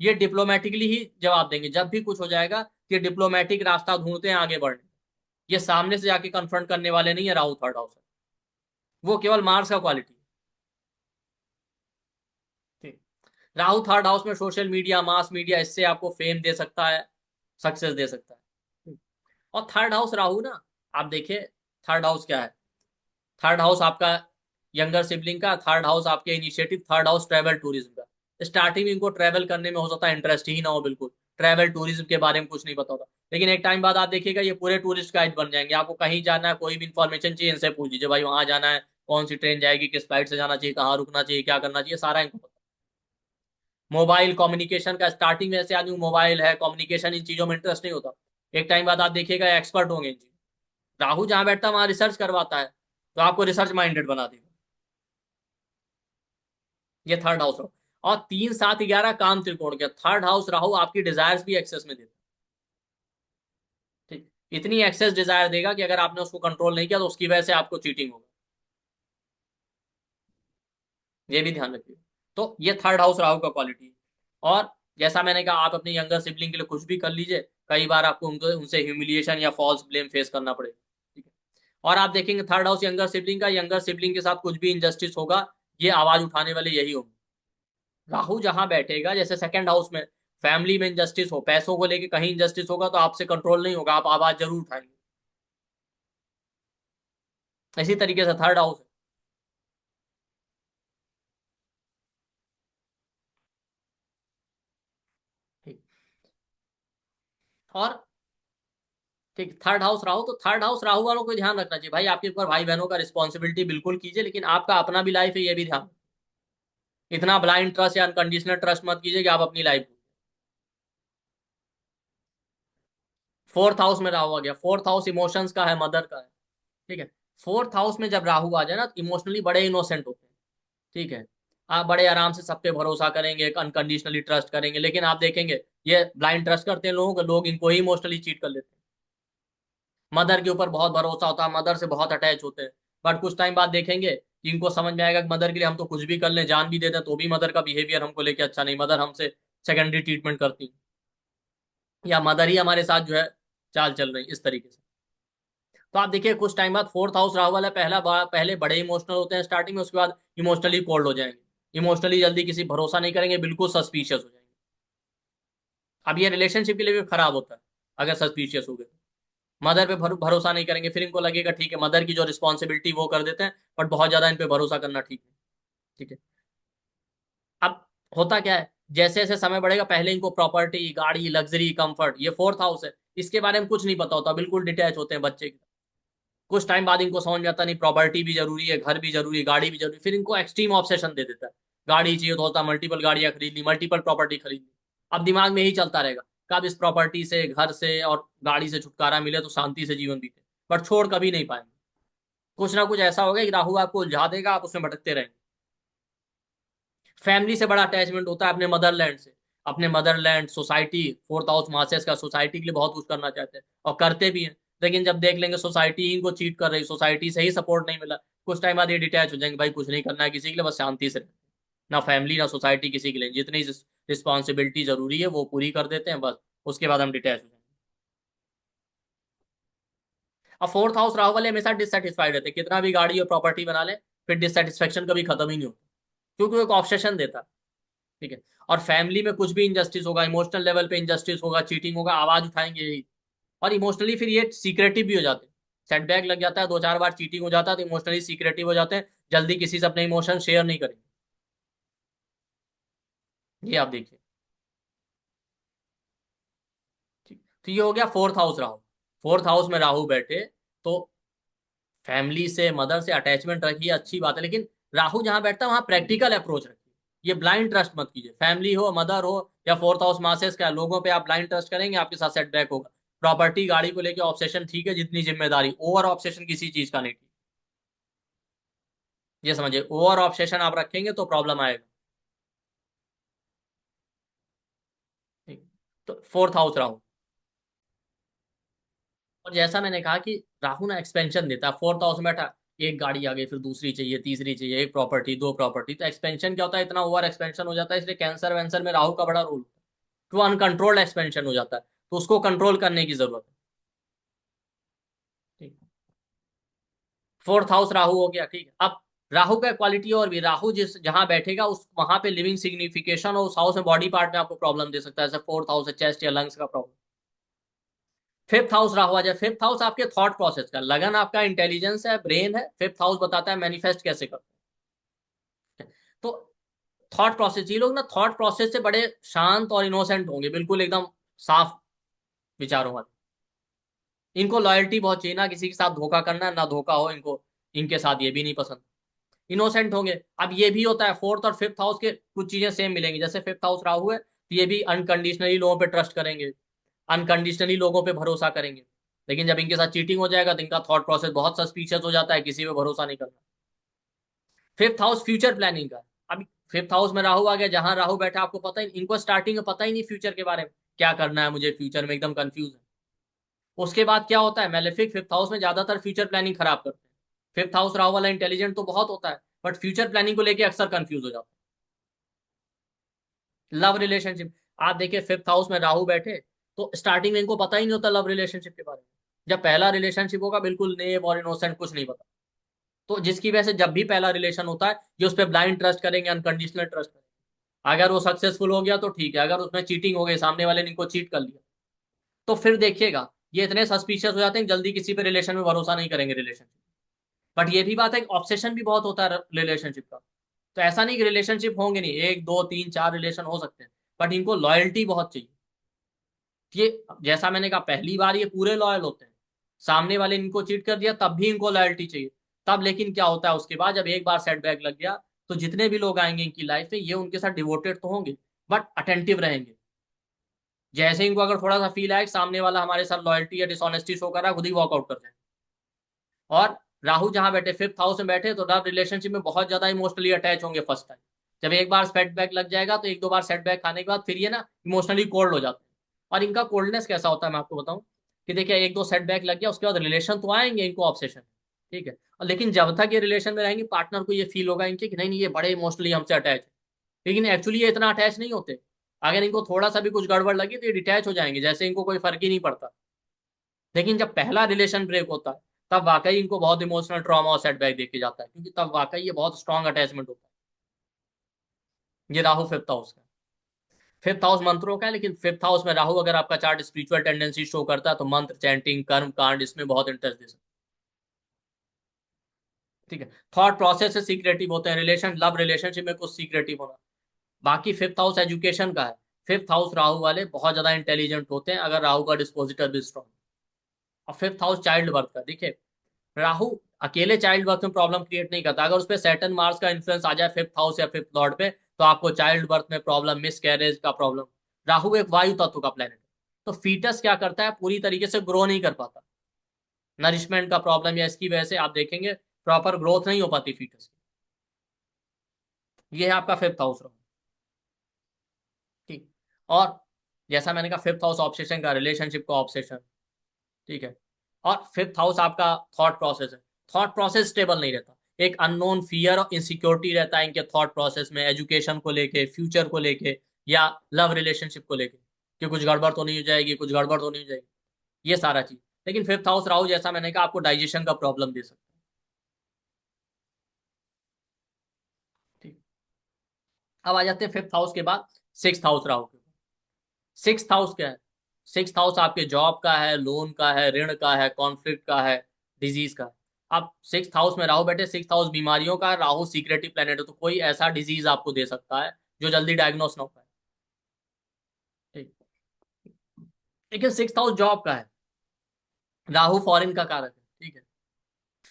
ये डिप्लोमेटिकली ही जवाब देंगे जब भी कुछ हो जाएगा, कि डिप्लोमेटिक रास्ता ढूंढते हैं आगे बढ़ने। ये सामने से जाके कन्फ्रंट करने वाले नहीं है राहु थर्ड हाउस है। वो केवल मार्स का क्वालिटी है। राहु थर्ड हाउस में सोशल मीडिया, मास मीडिया, इससे आपको फेम दे सकता है, सक्सेस दे सकता है। और थर्ड हाउस राहु ना, आप देखिए थर्ड हाउस क्या है। थर्ड हाउस आपका यंगर सिबलिंग का, थर्ड हाउस आपके initiative, third house travel tourism का। स्टार्टिंग में इनको ट्रैवल करने में हो सकता है इंटरेस्ट ही ना हो, बिल्कुल ट्रैवल टूरिज्म के बारे में कुछ नहीं पता होता, लेकिन एक टाइम बाद आप देखिएगा ये पूरे टूरिस्ट गाइड बन जाएंगे। आपको कहीं जाना है, कोई भी इन्फॉर्मेशन चाहिए, इनसे पूछ लीजिए भाई वहां जाना है, कौन सी ट्रेन जाएगी, किस फ्लाइट से जाना चाहिए, कहाँ रुकना चाहिए, क्या करना चाहिए, सारा इनको पता। मोबाइल कम्युनिकेशन का, स्टार्टिंग में ऐसे आदमी मोबाइल है, कम्युनिकेशन, इन चीजों में इंटरेस्ट नहीं होता, एक टाइम बाद आप देखिएगा एक्सपर्ट होंगे इन चीजों। राहु जहां बैठता है वहां रिसर्च करवाता है, तो आपको रिसर्च माइंडेड बना देगा। ये थर्ड हाउस राहु। और 3 7 11 काम त्रिकोण के थर्ड हाउस राहु आपकी डिजायर्स भी एक्सेस में देता है। ठीक, इतनी एक्सेस डिजायर देगा कि अगर आपने उसको कंट्रोल नहीं किया तो उसकी वजह से आपको चीटिंग होगा। ये भी ध्यान रखिए। तो ये थर्ड हाउस राहु का क्वालिटी है। और जैसा मैंने कहा, आप अपने यंगर सिबलिंग के लिए कुछ भी कर लीजिए, कई बार आपको उनको उनसे ह्यूमिलिएशन या फॉल्स ब्लेम फेस करना पड़ेगा। ठीक है। और आप देखेंगे थर्ड हाउस यंगर सिबलिंग का, यंगर सिबलिंग के साथ कुछ भी इनजस्टिस होगा, ये आवाज उठाने वाले यही होंगे। राहु जहां बैठेगा, जैसे सेकंड हाउस में फैमिली में इनजस्टिस हो, पैसों को लेके कहीं इनजस्टिस होगा, तो आपसे कंट्रोल नहीं होगा, आप आवाज जरूर उठाएंगे। इसी तरीके से थर्ड हाउस है। ठीक। और ठीक, थर्ड हाउस राहु, तो थर्ड हाउस राहु वालों को ध्यान रखना चाहिए भाई, आपके ऊपर भाई बहनों का रिस्पॉन्सिबिलिटी बिल्कुल कीजिए, लेकिन आपका अपना भी लाइफ है, ये भी ध्यान। इतना ब्लाइंड ट्रस्ट या अनकंडीशनल ट्रस्ट मत कीजिए कि आप अपनी लाइफ। फोर्थ हाउस में राहु आ गया, फोर्थ हाउस इमोशंस का है, मदर का है। ठीक है। फोर्थ हाउस में जब राहु आ जाए ना, तो इमोशनली बड़े इनोसेंट होते हैं। ठीक है। आप बड़े आराम से सब पे भरोसा करेंगे, अनकंडीशनली ट्रस्ट करेंगे, लेकिन आप देखेंगे ये ब्लाइंड ट्रस्ट करते हैं लोगों को, लोग इनको ही इमोशनली चीट कर लेते हैं। मदर के ऊपर बहुत भरोसा होता है, मदर से बहुत अटैच होते हैं, बट कुछ टाइम बाद देखेंगे कि इनको समझ में आएगा कि मदर के लिए हम तो कुछ भी कर लें, जान भी देते हैं, तो भी मदर का बिहेवियर हमको लेके अच्छा नहीं, मदर हमसे सेकेंडरी ट्रीटमेंट करती है, या मदर ही हमारे साथ जो है चाल चल रही इस तरीके से। तो आप देखिए कुछ टाइम बाद फोर्थ हाउस राहु वाला पहले बड़े इमोशनल होते हैं स्टार्टिंग में, उसके बाद इमोशनली कोल्ड हो जाएंगे, इमोशनली जल्दी किसी भरोसा नहीं करेंगे, बिल्कुल सस्पिशियस हो जाएंगे। अब ये रिलेशनशिप के लिए भी खराब होता है अगर सस्पिशियस हो गए तो। मदर पे भरोसा नहीं करेंगे, फिर इनको लगेगा ठीक है मदर की जो रिस्पॉन्सिबिलिटी वो कर देते हैं, बट बहुत ज्यादा इन पे भरोसा करना ठीक है। ठीक है। अब होता क्या है, जैसे जैसे समय बढ़ेगा, पहले इनको प्रॉपर्टी, गाड़ी, लग्जरी, कंफर्ट, ये फोर्थ हाउस है, इसके बारे में कुछ नहीं पता होता, बिल्कुल डिटैच होते हैं बच्चे की। कुछ टाइम बाद इनको समझ में आता नहीं, प्रॉपर्टी भी जरूरी है, घर भी जरूरी है, गाड़ी भी जरूरी, फिर इनको एक्सट्रीम ऑब्सेशन दे देता है। गाड़ी चाहिए तो होता मल्टीपल गाड़ियां खरीद ली, मल्टीपल प्रॉपर्टी खरीद ली। अब दिमाग में यही चलता रहेगा, कब इस प्रॉपर्टी से, घर से और गाड़ी से छुटकारा मिले तो शांति से जीवन बीते, पर छोड़ कभी नहीं पाएंगे। कुछ ना कुछ ऐसा होगा कि राहु आपको उलझा देगा, आप उसमें भटकते रहेंगे। फैमिली से बड़ा अटैचमेंट होता है अपने मदरलैंड से, अपने Motherland, society, fourth house masses का, सोसाइटी के लिए बहुत कुछ करना चाहते हैं और करते भी हैं, लेकिन जब देख लेंगे सोसाइटी ही इनको चीट कर रही, सोसाइटी से ही सपोर्ट नहीं मिला, कुछ टाइम बाद ये डिटैच हो जाएंगे, भाई कुछ नहीं करना है किसी के लिए, बस शांति से रहना है। ना फैमिली ना सोसाइटी किसी के लिए, जितनी रिस्पॉन्सिबिलिटी जरूरी है वो पूरी कर देते हैं, बस उसके बाद हम डिटैच हो जाएंगे। अब फोर्थ हाउस राहु वाले हमेशा डिससेटिस्फाइड रहते हैं, कितना भी गाड़ी और प्रॉपर्टी बना ले, फिर डिससेटिस्फेक्शन कभी खत्म ही नहीं होता, क्योंकि वो एक ऑब्सेशन देता है। ठीक है। और फैमिली में कुछ भी इनजस्टिस होगा, इमोशनल लेवल पे इनजस्टिस होगा, चीटिंग होगा, आवाज उठाएंगे यही। और इमोशनली फिर ये सीक्रेटिव भी हो जाते हैं, सेटबैक लग जाता है, 2 4 बार चीटिंग हो जाता है, तो इमोशनली सीक्रेटिव हो जाते हैं, जल्दी किसी से अपने इमोशन शेयर नहीं करेंगे। ये आप देखिए। ठीक, तो ये हो गया fourth house Rahu. Fourth house में राहु बैठे तो फैमिली से, मदर से अटैचमेंट रखिए, अच्छी बात है, लेकिन राहु जहां बैठता है वहां प्रैक्टिकल अप्रोच रखिए। ये ब्लाइंड ट्रस्ट मत कीजिए, फैमिली हो, मदर हो, या फोर्थ हाउस मासेस का लोगों पे आप ब्लाइंड ट्रस्ट करेंगे, आपके साथ सेटबैक होगा। प्रॉपर्टी, गाड़ी को लेके ऑब्सेशन ठीक है, जितनी जिम्मेदारी, ओवर ऑब्सेशन किसी चीज का नहीं ठीक। ये समझिए, ओवर ऑब्सेशन आप रखेंगे तो प्रॉब्लम आएगा। ठीक। तो फोर्थ हाउस राहु। और जैसा मैंने कहा कि राहु ना एक्सपेंशन देता है, फोर्थ हाउस में बैठा, एक गाड़ी आ गई, फिर दूसरी चाहिए, तीसरी चाहिए, एक प्रॉपर्टी, दो प्रॉपर्टी, तो एक्सपेंशन क्या होता है, इतना ओवर एक्सपेंशन हो जाता है। इसलिए कैंसर वैंसर में राहु का बड़ा रोल होता है। तो अनकंट्रोल्ड एक्सपेंशन हो जाता है, तो उसको कंट्रोल करने की जरूरत है। ठीक। फोर्थ हाउस राहु हो गया, ठीक है। अब राहु का क्वालिटी और भी, राहु जिस जहां बैठेगा उस वहां पे लिविंग सिग्निफिकेशन और उस हाउस में बॉडी पार्ट में आपको प्रॉब्लम दे सकता है, जैसे फोर्थ हाउस है चेस्ट या लंग्स का प्रॉब्लम। फिफ्थ हाउस राहु आ जाए, फिफ्थ हाउस आपके थॉट प्रोसेस का, लगन आपका, इंटेलिजेंस है, ब्रेन है। फिफ्थ हाउस बताता है मैनिफेस्ट कैसे करते हैं। तो थॉट प्रोसेस, ये लोग ना थॉट प्रोसेस से बड़े शांत और इनोसेंट होंगे, बिल्कुल एकदम साफ विचारों वाले। इनको लॉयल्टी बहुत चाहिए, ना किसी के साथ धोखा करना, ना धोखा हो इनको, इनके साथ ये भी नहीं पसंद। इनोसेंट होंगे। अब ये भी होता है, फोर्थ और फिफ्थ हाउस के कुछ चीजें सेम मिलेंगी, जैसे फिफ्थ हाउस राहु है तो ये भी अनकंडीशनली लोगों पे ट्रस्ट करेंगे, अनकंडीशनली लोगों पे भरोसा करेंगे। लेकिन जब इनके साथ चीटिंग हो जाएगा तो इनका थॉट प्रोसेस बहुत सस्पिशियस हो जाता है, किसी पे भरोसा नहीं करना। फिफ्थ हाउस फ्यूचर प्लानिंग का। अब फिफ्थ हाउस में राहु आ गया, जहां राहु बैठा आपको पता ही, इनको स्टार्टिंग में पता ही नहीं फ्यूचर के बारे में, क्या करना है मुझे फ्यूचर में, एकदम कंफ्यूज है। उसके बाद क्या होता है, मेलेफिक फिफ्थ हाउस में ज्यादातर फ्यूचर प्लानिंग खराब करते हैं। फिफ्थ हाउस राहु वाला इंटेलिजेंट तो बहुत होता है, बट फ्यूचर प्लानिंग को लेके अक्सर कंफ्यूज हो जाता है। लव रिलेशनशिप, आप देखिए फिफ्थ हाउस में राहु बैठे तो स्टार्टिंग में इनको पता ही नहीं होता लव रिलेशनशिप के बारे में। जब पहला रिलेशनशिप होगा बिल्कुल नेव और इनोसेंट, कुछ नहीं पता। तो जिसकी वजह से जब भी पहला रिलेशन होता है ये उस पर ब्लाइंड ट्रस्ट करेंगे, अनकंडीशनल ट्रस्ट करेंगे। अगर वो सक्सेसफुल हो गया तो ठीक है, अगर उसमें चीटिंग हो गई, सामने वाले ने इनको चीट कर लिया, तो फिर देखिएगा ये इतने सस्पिशियस हो जाते हैं, जल्दी किसी पे रिलेशन में भरोसा नहीं करेंगे रिलेशनशिप। बट ये भी बात है कि ऑब्सेशन भी बहुत होता है रिलेशनशिप का। तो ऐसा नहीं कि रिलेशनशिप होंगे नहीं, एक दो तीन चार रिलेशन हो सकते हैं, बट इनको लॉयल्टी बहुत चाहिए। ये जैसा मैंने कहा, पहली बार ये पूरे लॉयल होते हैं, सामने वाले ने इनको चीट कर दिया तब भी इनको लॉयल्टी चाहिए। तब लेकिन क्या होता है उसके बाद, जब एक बार सेटबैक लग गया तो जितने भी लोग आएंगे इनकी लाइफ में, ये उनके साथ डिवोटेड तो होंगे बट अटेंटिव रहेंगे। जैसे इनको अगर थोड़ा सा फील आए कि सामने वाला हमारे साथ लॉयल्टी या डिसऑनेस्टी शो कर रहा है, खुद ही वॉकआउट कर जाए। और राहु जहां बैठे, फिफ्थ हाउस में बैठे, तो लव रिलेशनशिप में बहुत ज्यादा इमोशनली अटैच होंगे फर्स्ट टाइम। जब एक बार सेटबैक लग जाएगा तो एक दो बार सेटबैक खाने के बाद फिर ये ना इमोशनली कोल्ड हो जाते हैं। और इनका कोल्डनेस कैसा होता है मैं आपको बताऊं, कि देखिए एक दो सेटबैक लग गया उसके बाद रिलेशन तो आएंगे, इनको ऑब्सेशन, ठीक है। और लेकिन जब तक ये रिलेशन में रहेंगे पार्टनर को ये फील होगा इनके कि नहीं नहीं ये बड़े इमोशनली हमसे अटैच है। लेकिन एक्चुअली ये इतना अटैच नहीं होते। अगर इनको थोड़ा सा भी कुछ गड़बड़ लगी तो ये डिटैच हो जाएंगे, जैसे इनको कोई फर्क ही नहीं पड़ता। लेकिन जब पहला रिलेशन ब्रेक होता है तब वाकई इनको बहुत इमोशनल ट्रॉमा और सेटबैक देके जाता है, क्योंकि तब वाकई ये बहुत स्ट्रांग अटैचमेंट होता है। ये राहु फिफ्थ हाउस का, फिफ्थ हाउस मंत्रों का है, लेकिन फिफ्थ हाउस में राहु अगर आपका चार्ट स्पिरिचुअल टेंडेंसी शो करता है तो मंत्र चैंटिंग कर्म कांड इसमें बहुत इंटरेस्ट दे सकते हैं। ठीक है। थॉट प्रोसेस से सीक्रेटिव होते हैं, रिलेशन लव रिलेशनशिप में कुछ सीक्रेटिव होना। बाकी फिफ्थ हाउस एजुकेशन का है। फिफ्थ हाउस राहु वाले बहुत ज्यादा इंटेलिजेंट होते हैं अगर राहु का डिस्पोजिटर भी स्ट्रॉन्ग। और फिफ्थ हाउस चाइल्ड बर्थ का, देखिए राहु अकेले चाइल्ड बर्थ में प्रॉब्लम क्रिएट नहीं करता, अगर उस पर सैटर्न मार्स का इन्फ्लुएंस आ जाए फिफ्थ हाउस या फिफ्थ लॉर्ड पे तो आपको चाइल्ड बर्थ में प्रॉब्लम, मिस कैरेज का प्रॉब्लम। राहु एक वायु तत्व का प्लेनेट है, तो फीटस क्या करता है, पूरी तरीके से ग्रो नहीं कर पाता। नरिशमेंट का प्रॉब्लम या इसकी वजह से आप देखेंगे प्रॉपर ग्रोथ नहीं हो पाती फीटस की। ये है आपका फिफ्थ हाउस राहु। ठीक। और जैसा मैंने कहा फिफ्थ हाउस ऑब्सेशन का, रिलेशनशिप का ऑब्सेशन, ठीक है। और फिफ्थ हाउस आपका थॉट प्रोसेस है। थॉट प्रोसेस स्टेबल नहीं रहता, एक अननोन फियर और इनसिक्योरिटी रहता है इनके थॉट प्रोसेस में, एजुकेशन को लेके, फ्यूचर को लेके, या लव रिलेशनशिप को लेके, कि कुछ गड़बड़ तो नहीं हो जाएगी, कुछ गड़बड़ तो नहीं हो जाएगी, ये सारा चीज। लेकिन फिफ्थ हाउस राहु जैसा मैंने कहा आपको डाइजेशन का प्रॉब्लम दे सकता है। ठीक। अब आ जाते हैं फिफ्थ हाउस के बाद सिक्स्थ हाउस राहु के। सिक्स्थ हाउस क्या है, सिक्स्थ हाउस आपके जॉब का है, लोन का है, ऋण का है, कॉन्फ्लिक्ट का है, डिजीज का है। आप सिक्स्थ हाउस में राहु बैठे, सिक्स्थ हाउस बीमारियों का है, राहु सीक्रेटिव प्लेनेट है, तो कोई ऐसा डिजीज आपको दे सकता है जो जल्दी डायग्नोस ना हो पाए। ठीक। लेकिन सिक्स्थ हाउस जॉब का है, राहु फॉरेन का कारक है, ठीक है।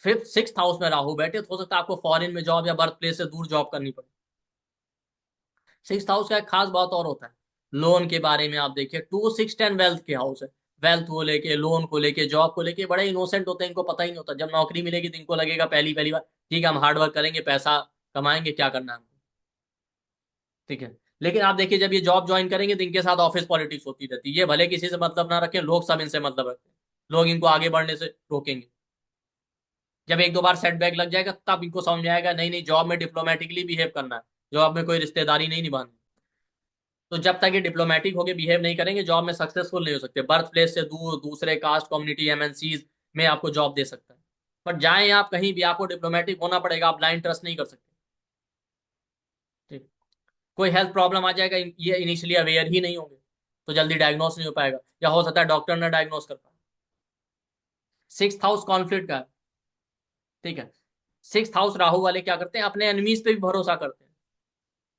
फिफ्थ सिक्स्थ हाउस में राहु बैठे तो हो सकता है आपको फॉरेन में जॉब या बर्थ प्लेस से दूर जॉब करनी पड़े। सिक्स हाउस का एक खास बात और होता है, लोन के बारे में आप देखिए, 2 6 10 वेल्थ के हाउस है। वेल्थ को लेके, लोन को लेके, जॉब को लेके बड़े इनोसेंट होते हैं, इनको पता ही नहीं होता। जब नौकरी मिलेगी तो इनको लगेगा पहली पहली बार ठीक है हम हार्ड वर्क करेंगे, पैसा कमाएंगे, क्या करना है हमको, ठीक है। लेकिन आप देखिए जब ये जॉब ज्वाइन करेंगे तो इनके साथ ऑफिस पॉलिटिक्स होती रहती है, ये भले किसी से मतलब ना रखें, लोग सब इनसे मतलब रखते हैं, लोग इनको आगे बढ़ने से रोकेंगे। जब एक दो बार सेटबैक लग जाएगा तब इनको समझ में आएगा नहीं नहीं जॉब में डिप्लोमेटिकली बिहेव करना है, जॉब में कोई रिश्तेदारी नहीं निभानी। तो जब तक ये डिप्लोमेटिक होके बिहेव नहीं करेंगे जॉब में सक्सेसफुल नहीं हो सकते। बर्थ प्लेस से दूर दूसरे कास्ट कम्युनिटी एमएनसीज में आपको जॉब दे सकता है, बट जाएं आप कहीं भी आपको डिप्लोमेटिक होना पड़ेगा, आप ब्लाइंड ट्रस्ट नहीं कर सकते। ठीक। कोई हेल्थ प्रॉब्लम आ जाएगा, ये इनिशियली अवेयर ही नहीं होंगे तो जल्दी डायग्नोस नहीं हो पाएगा, या हो सकता है डॉक्टर ना डायग्नोस कर पाए। सिक्स हाउस कॉन्फ्लिक्ट का है, ठीक है। सिक्स हाउस राहु वाले क्या करते हैं, अपने एनिमीज पे भी भरोसा करते हैं,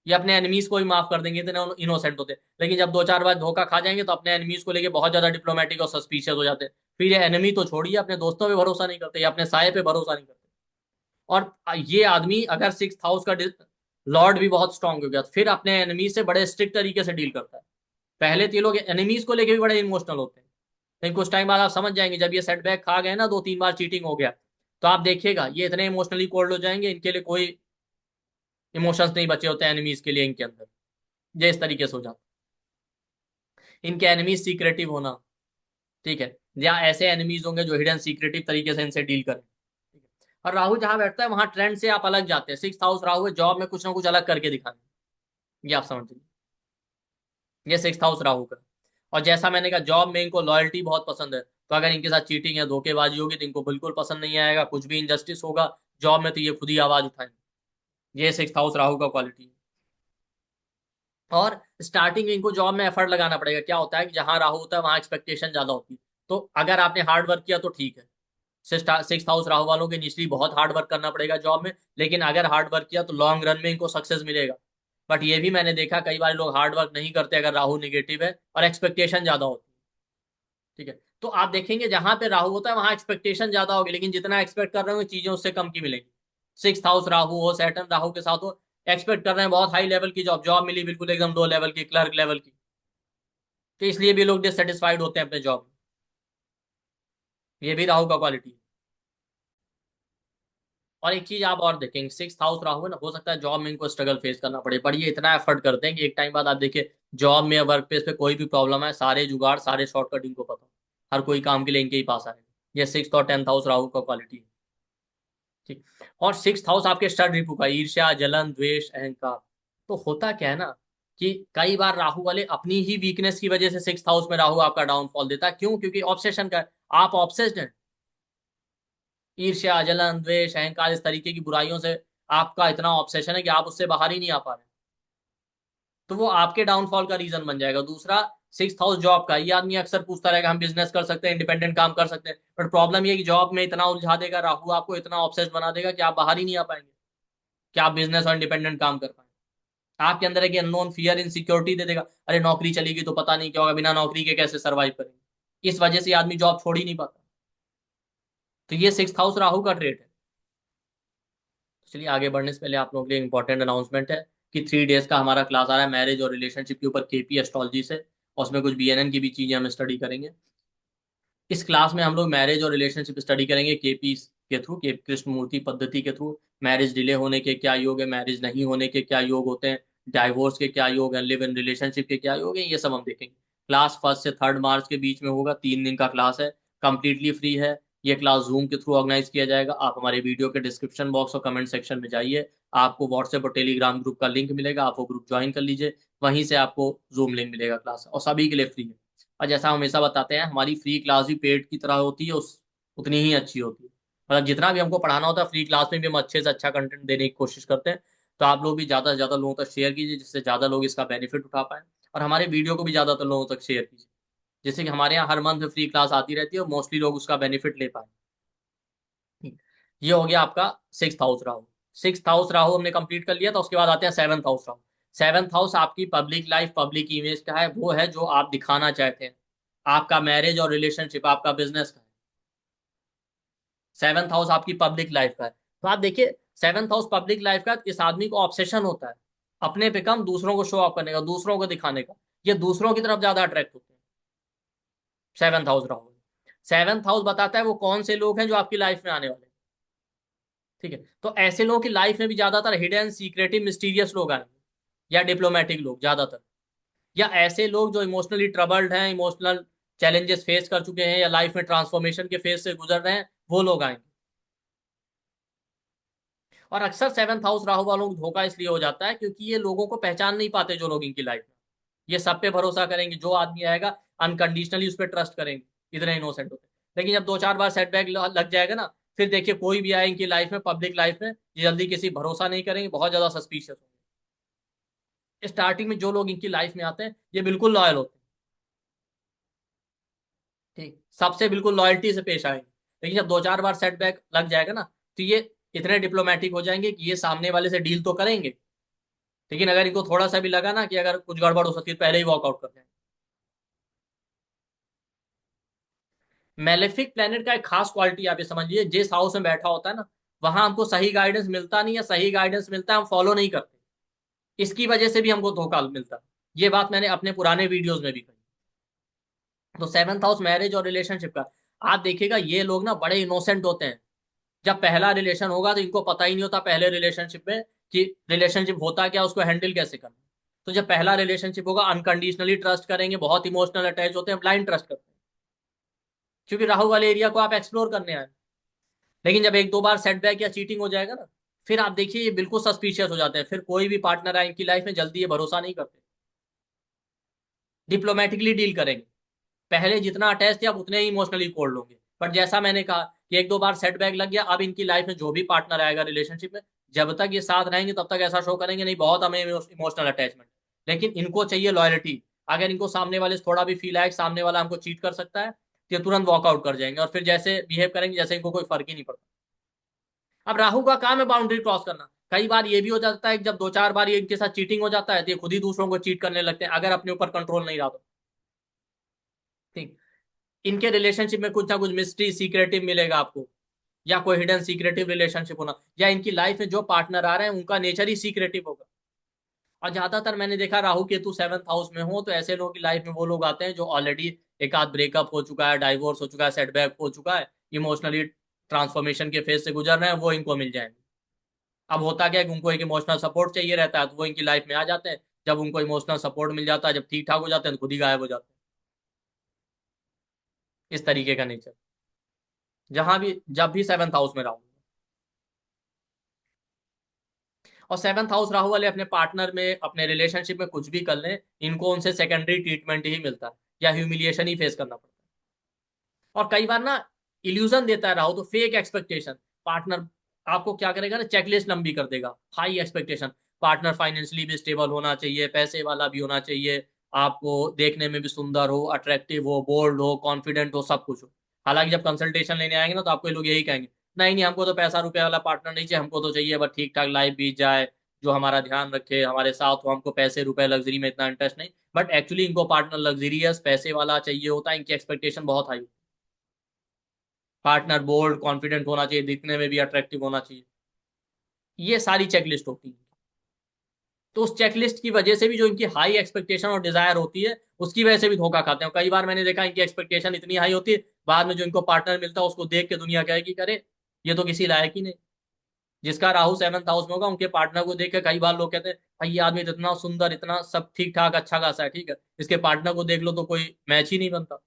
ये अपने एनिमीज को भी माफ कर देंगे, इतने इनोसेंट होते हैं। लेकिन जब दो चार बार धोखा खा जाएंगे तो अपने एनिमीज को लेके बहुत ज्यादा डिप्लोमेटिक और सस्पिशियस हो जाते हैं। फिर ये एनिमी तो छोड़िए, अपने दोस्तों पे भरोसा नहीं करते या अपने साये पे भरोसा नहीं करते। और ये आदमी अगर सिक्स हाउस का लॉर्ड भी बहुत स्ट्रांग हो गया तो फिर अपने एनिमी से बड़े स्ट्रिक्ट तरीके से डील करता है। पहले तो ये लोग एनिमीज को लेके भी बड़े इमोशनल होते हैं, लेकिन कुछ टाइम बाद आप समझ जाएंगे, जब ये सेटबैक खा गए ना, दो तीन बार चीटिंग हो गया, तो आप देखिएगा ये इतने इमोशनली कोल्ड हो जाएंगे, इनके लिए कोई इमोशंस नहीं बचे होते एनिमीज के लिए इनके अंदर। ये इस तरीके से हो जाता है। इनके एनिमीज सीक्रेटिव होना, ठीक है, या ऐसे एनिमीज होंगे जो हिडन सीक्रेटिव तरीके से इनसे डील करें, ठीक है। और राहु जहां बैठता है वहां ट्रेंड से आप अलग जाते हैं। सिक्स हाउस राहु है, जॉब में कुछ ना कुछ अलग करके दिखाने, ये आप समझ लीजिए। ये सिक्स हाउस राहु का। और जैसा मैंने कहा जॉब में इनको लॉयल्टी बहुत पसंद है, तो अगर इनके साथ चीटिंग या धोखेबाजी होगी तो इनको बिल्कुल पसंद नहीं आएगा। कुछ भी इनजस्टिस होगा जॉब में तो ये खुद ही आवाज उठाएंगे। ये सिक्स हाउस राहु का क्वालिटी है। और स्टार्टिंग में इनको जॉब में एफर्ट लगाना पड़ेगा। क्या होता है कि जहां राहु होता है वहां एक्सपेक्टेशन ज्यादा होती है, तो अगर आपने हार्ड वर्क किया तो ठीक है। सिक्स हाउस राहु वालों के निचली बहुत हार्ड वर्क करना पड़ेगा जॉब में, लेकिन अगर हार्ड वर्क किया तो लॉन्ग रन में इनको सक्सेस मिलेगा। बट ये भी मैंने देखा कई बार लोग हार्ड वर्क नहीं करते अगर राहु निगेटिव है और एक्सपेक्टेशन ज्यादा होती है, ठीक है। तो आप देखेंगे जहां पे राहु होता है वहां एक्सपेक्टेशन ज्यादा होगी, लेकिन जितना एक्सपेक्ट कर रहे हो चीजें उससे कम की मिलेंगी। सिक्स हाउस राहु हो, सैटर्न राहु के साथ हो, एक्सपेक्ट कर रहे हैं बहुत हाई लेवल की जॉब, जॉब मिली बिल्कुल एकदम दो लेवल की, क्लर्क लेवल की, तो इसलिए भी लोग डिससेटिस्फाइड होते हैं अपने जॉब में। ये भी राहु का क्वालिटी है। और एक चीज आप और देखेंगे, सिक्स हाउस राहु है ना, हो सकता है जॉब में इनको स्ट्रगल फेस करना पड़े, पर ये इतना एफर्ट करते हैं कि एक टाइम बाद आप देखिए जॉब में या वर्क प्लेस पे कोई भी प्रॉब्लम है, सारे जुगाड़ सारे शॉर्टकट इनको पता, हर कोई काम के लिए इनके ही पास आएगा। ये सिक्स और टेंथ हाउस राहु का क्वालिटी है, ठीक। और सिक्स हाउस आपके स्टड रिपू का, ईर्ष्या जलन द्वेष अहंकार। तो होता क्या है ना कि कई बार राहु वाले अपनी ही वीकनेस की वजह से सिक्स हाउस में राहु आपका डाउनफॉल देता है। क्यों? क्योंकि ऑब्सेशन का है। आप ऑब्सेस्ड हैं, ईर्ष्या जलन द्वेष अहंकार इस तरीके की बुराइयों से आपका इतना ऑब्सेशन है कि आप उससे बाहर ही नहीं आ पा रहे, तो वो आपके डाउनफॉल का रीजन बन जाएगा। दूसरा, सिक्स हाउस जॉब का, ये आदमी अक्सर पूछता रहेगा हम बिजनेस कर सकते हैं, इंडिपेंडेंट काम कर सकते हैं, बट प्रॉब्लम ये कि जॉब में इतना उलझा देगा राहु, आपको इतना ऑब्सेस्ड बना देगा कि आप बाहर ही नहीं आ पाएंगे कि आप बिजनेस और इंडिपेंडेंट काम कर पाए। आपके अंदर एक अननोन फियर इनसिक्योरिटी दे देगा, अरे नौकरी चलेगी तो पता नहीं क्या होगा, बिना नौकरी के कैसे सर्वाइव करेंगे, इस वजह से आदमी जॉब छोड़ ही नहीं पाता। तो ये सिक्स हाउस राहु का ट्रेट है। चलिए आगे बढ़ने से पहले आप लोगों के लिए इंपॉर्टेंट अनाउंसमेंट है कि 3 डेज का हमारा क्लास आ रहा है मैरिज और रिलेशनशिप के ऊपर केपी एस्ट्रोलॉजी से, और उसमें कुछ बीएनएन की भी चीजें हम स्टडी करेंगे। इस क्लास में हम लोग मैरिज और रिलेशनशिप स्टडी करेंगे केपी के थ्रू, के कृष्णमूर्ति पद्धति के थ्रू। मैरिज डिले होने के क्या योग है, मैरिज नहीं होने के क्या योग होते हैं, डाइवोर्स के क्या योग हैं, लिव इन रिलेशनशिप के क्या योग हैं, ये सब हम देखेंगे। क्लास 1 से 3 मार्च के बीच में होगा, 3 दिन का क्लास है, कंप्लीटली फ्री है। ये क्लास जूम के थ्रू ऑर्गेनाइज किया जाएगा। आप हमारे वीडियो के डिस्क्रिप्शन बॉक्स और कमेंट सेक्शन में जाइए, आपको व्हाट्सएप और टेलीग्राम ग्रुप का लिंक मिलेगा, आप वो ग्रुप ज्वाइन कर लीजिए, वहीं से आपको जूम लिंक मिलेगा क्लास, और सभी के लिए फ्री है। और जैसा हम हमेशा बताते हैं हमारी फ्री क्लास भी पेड की तरह होती है, उस उतनी ही अच्छी होती है। मतलब जितना भी हमको पढ़ाना होता है फ्री क्लास में भी हम अच्छे से अच्छा कंटेंट देने की कोशिश करते हैं। तो आप लोग भी ज़्यादा से ज़्यादा लोगों तक शेयर कीजिए, जिससे ज़्यादा लोग इसका बेनिफिट उठा पाएं, और हमारे वीडियो को भी ज़्यादातर लोगों तक शेयर कीजिए, जिससे कि हमारे यहाँ हर मंथ में फ्री क्लास आती रहती है और मोस्टली लोग उसका बेनिफिट ले पाए। ये हो गया आपका six house Rahu. Six house Rahu हमने कंप्लीट कर लिया, तो उसके बाद आते हैं seventh house Rahu. Seventh house आपकी पब्लिक लाइफ पब्लिक इमेज का है, वो है जो आप दिखाना चाहते हैं, आपका मैरिज और रिलेशनशिप आपका बिजनेस का है। सेवंथ हाउस आपकी पब्लिक लाइफ का है। तो आप देखिए सेवंथ हाउस पब्लिक लाइफ का, इस आदमी को ऑब्सेशन होता है अपने पे कम, दूसरों को शो ऑफ करने का, दूसरों को दिखाने का, ये दूसरों की तरफ ज्यादा अट्रैक्ट होते हैं। Seventh house Rahu, seventh house बताता है वो कौन से लोग हैं जो आपकी लाइफ में आने वाले हैं, ठीक है। तो ऐसे लोगों की लाइफ में भी ज्यादातर हिडन सीक्रेटिव मिस्टीरियस लोग आएंगे, या डिप्लोमेटिक लोग ज्यादातर, या ऐसे लोग जो इमोशनली ट्रबल्ड हैं, इमोशनल चैलेंजेस फेस कर चुके हैं, या लाइफ में ट्रांसफॉर्मेशन के फेज से गुजर रहे हैं, वो लोग आएंगे। और अक्सर सेवन्थ हाउस राहु वालों को धोखा इसलिए हो जाता है क्योंकि ये लोगों को पहचान नहीं पाते, जो लोग इनकी लाइफ में ये सब पे भरोसा करेंगे, जो आदमी आएगा अनकंडीशनली उस पर ट्रस्ट करेंगे, इतने इनोसेंट होते हैं। लेकिन जब दो चार बार सेटबैक लग जाएगा ना, फिर देखिए कोई भी आए इनकी लाइफ में, पब्लिक लाइफ में, ये जल्दी किसी भरोसा नहीं करेंगे, बहुत ज्यादा सस्पिशियस होंगे। स्टार्टिंग में जो लोग इनकी लाइफ में आते हैं ये बिल्कुल लॉयल होते हैं, ठीक, सबसे बिल्कुल लॉयल्टी से पेश आएंगे। लेकिन जब दो चार बार सेटबैक लग जाएगा ना, तो ये इतने डिप्लोमेटिक हो जाएंगे कि ये सामने वाले से डील तो करेंगे, लेकिन अगर इनको थोड़ा सा भी लगा ना कि अगर कुछ गड़बड़ हो सकती है, पहले ही वॉकआउट कर जाएंगे। मेलेफिक प्लेनेट का एक खास क्वालिटी आप ये समझिए, जिस हाउस में बैठा होता है ना, वहां हमको सही गाइडेंस मिलता नहीं है, सही गाइडेंस मिलता है हम फॉलो नहीं करते, इसकी वजह से भी हमको धोखा मिलता है। ये बात मैंने अपने पुराने वीडियोस में भी कही। तो सेवन्थ हाउस मैरिज और रिलेशनशिप का, आप देखिएगा ये लोग ना बड़े इनोसेंट होते हैं। जब पहला रिलेशन होगा तो इनको पता ही नहीं होता पहले रिलेशनशिप में कि रिलेशनशिप होता क्या, उसको हैंडल कैसे करना। तो जब पहला रिलेशनशिप होगा अनकंडीशनली ट्रस्ट करेंगे, बहुत इमोशनल अटैच होते हैं, ब्लाइंड ट्रस्ट करते हैं, क्योंकि राहु वाले एरिया को आप एक्सप्लोर करने आए। लेकिन जब एक दो बार सेटबैक या चीटिंग हो जाएगा ना, फिर आप देखिए ये बिल्कुल सस्पिशियस हो जाते हैं, फिर कोई भी पार्टनर आए इनकी लाइफ में जल्दी ये भरोसा नहीं करते, डिप्लोमेटिकली डील करेंगे। पहले जितना अटैच थे आप उतने ही इमोशनली कोल्ड होंगे, बट जैसा मैंने कहा कि एक दो बार सेटबैक लग गया, अब इनकी लाइफ में जो भी पार्टनर आएगा रिलेशनशिप में, जब तक ये साथ रहेंगे तब तक ऐसा शो करेंगे नहीं बहुत हमें इमोशनल अटैचमेंट, लेकिन इनको चाहिए लॉयल्टी। अगर इनको सामने वाले से थोड़ा भी फील आए कि सामने वाला हमको चीट कर सकता है, तो ये तुरंत वॉकआउट कर जाएंगे और फिर जैसे बिहेव करेंगे जैसे इनको कोई फर्क ही नहीं पड़ता। अब राहु का काम है बाउंड्री क्रॉस करना। कई बार ये भी हो जाता है कि जब दो चार बार ये इनके साथ चीटिंग हो जाता है तो ये खुद ही दूसरों को चीट करने लगते हैं, अगर अपने ऊपर कंट्रोल नहीं रहा तो। ठीक, इनके रिलेशनशिप में कुछ ना कुछ मिस्ट्री सीक्रेटिव मिलेगा आपको, या कोई हिडन सीक्रेटिव रिलेशनशिप होना, या इनकी लाइफ में जो पार्टनर आ रहे हैं उनका नेचर ही सीक्रेटिव होगा। और ज्यादातर मैंने देखा राहु केतु सेवंथ हाउस में हो तो ऐसे लोगों की लाइफ में वो लोग आते हैं जो ऑलरेडी एक आध ब्रेकअप हो चुका है, डाइवोर्स हो चुका है, सेटबैक हो चुका है, इमोशनली ट्रांसफॉर्मेशन के फेज से गुजर रहे हैं, वो इनको मिल जाएंगे। अब होता क्या है कि उनको एक इमोशनल सपोर्ट चाहिए रहता है, तो वो इनकी लाइफ में आ जाते हैं। जब उनको इमोशनल सपोर्ट मिल जाता है, जब ठीक ठाक हो जाते हैं, तो खुद ही गायब हो जाते हैं। इस तरीके का नेचर जहां भी जब भी सेवंथ हाउस में राहु, और सेवंथ हाउस राहु वाले अपने पार्टनर में, अपने रिलेशनशिप में कुछ भी कर लें, इनको उनसे सेकेंडरी ट्रीटमेंट ही मिलता है, या ह्यूमिलिएशन ही फेस करना पड़ता है। और कई बार ना इल्यूजन देता है राहु, तो फेक एक्सपेक्टेशन, पार्टनर आपको क्या करेगा ना, चेकलिस्ट लंबी कर देगा, हाई एक्सपेक्टेशन, पार्टनर फाइनेंशियली भी स्टेबल होना चाहिए, पैसे वाला भी होना चाहिए, आपको देखने में भी सुंदर हो, अट्रैक्टिव हो, बोल्ड हो, कॉन्फिडेंट हो, सब कुछ हो। हालांकि जब कंसल्टेशन लेने आएंगे ना तो आपको ये लोग यही कहेंगे, नहीं नहीं हमको तो पैसा रुपया वाला पार्टनर नहीं चाहिए, हमको तो चाहिए बस ठीक ठाक लाइफ बीत जाए, जो हमारा ध्यान रखे, हमारे साथ हो, हमको पैसे रुपए लग्जरी में इतना इंटरेस्ट नहीं। बट एक्चुअली इनको पार्टनर लग्जरियस पैसे वाला चाहिए होता है, इनकी एक्सपेक्टेशन बहुत हाई। पार्टनर बोल्ड कॉन्फिडेंट होना चाहिए, दिखने में भी अट्रैक्टिव होना चाहिए, ये सारी चेकलिस्ट होती है। तो उस चेकलिस्ट की वजह से भी जो इनकी हाई एक्सपेक्टेशन और डिजायर होती है, उसकी वजह से भी धोखा खाते हैं। कई बार मैंने देखा इनकी एक्सपेक्टेशन इतनी हाई होती है, बाद में जो इनको पार्टनर मिलता है उसको देख के दुनिया कहेगी करे ये तो किसी लायक ही नहीं। जिसका राहु सेवंथ हाउस में होगा उनके पार्टनर को देख के कई बार लोग कहते हैं भाई ये आदमी तो इतना सुंदर, इतना सब ठीक ठाक अच्छा खासा है, ठीक है, इसके पार्टनर को देख लो तो कोई मैच ही नहीं बनता।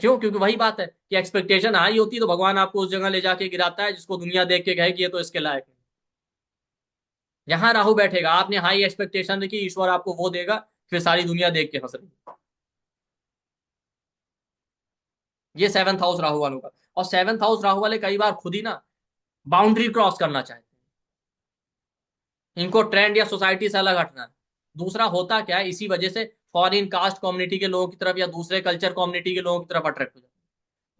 क्यों? क्योंकि वही बात है कि एक्सपेक्टेशन हाई होती है तो भगवान आपको उस जगह ले जाके गिराता है जिसको दुनिया देख के कहे कि ये तो इसके लायक है। जहां राहु बैठेगा, आपने हाई एक्सपेक्टेशन रखी, ईश्वर आपको वो देगा, फिर सारी दुनिया देख के हंस रही है। ये सेवंथ हाउस राहु वालों का। और सेवंथ हाउस राहु वाले कई बार खुद ही ना बाउंड्री क्रॉस करना चाहते हैं, इनको ट्रेंड या सोसाइटी से अलग हटना है। दूसरा होता क्या है, इसी वजह से फॉरेन कास्ट कम्युनिटी के लोगों की तरफ या दूसरे कल्चर कम्युनिटी के लोगों की तरफ अट्रैक्ट हो जाते हैं।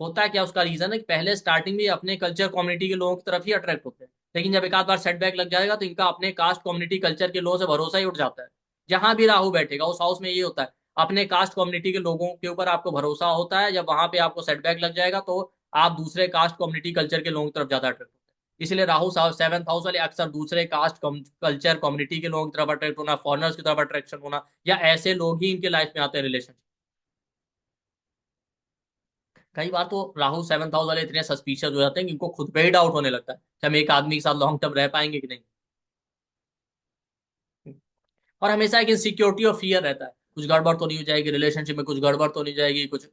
होता है क्या, उसका रीजन है कि पहले स्टार्टिंग में अपने कल्चर कम्युनिटी के लोगों की तरफ ही अट्रैक्ट होते हैं, लेकिन जब एक आध बार सेटबैक लग जाएगा तो इनका अपने कास्ट कम्युनिटी कल्चर के लोगों से भरोसा ही उठ जाता है। जहां भी राहु बैठेगा उस हाउस में ये होता है, अपने कास्ट कम्युनिटी के लोगों के ऊपर आपको भरोसा होता है, जब वहां पे आपको सेटबैक लग जाएगा तो आप दूसरे कास्ट कम्युनिटी कल्चर के लोगों की तरफ ज्यादा अट्रैक्ट होते हैं। इसलिए राहु सेवंथ हाउस वाले अक्सर दूसरे कास्ट कल्चर कम्युनिटी के लोगों की तरफ अट्रैक्ट होना, फॉरनर्स की तरफ अट्रैक्शन होना, या ऐसे लोग ही इनके लाइफ में आते हैं रिलेशन। कई बार तो राहु सेवंथ हाउस वाले इतने सस्पिशियस हो जाते हैं कि इनको खुद पे ही डाउट होने लगता है कि हम एक आदमी के साथ लॉन्ग टर्म रह पाएंगे कि नहीं। और हमेशा एक इनसिक्योरिटी और फियर रहता है, कुछ गड़बड़ तो नहीं हो जाएगी रिलेशनशिप में, कुछ गड़बड़ तो नहीं जाएगी कुछ।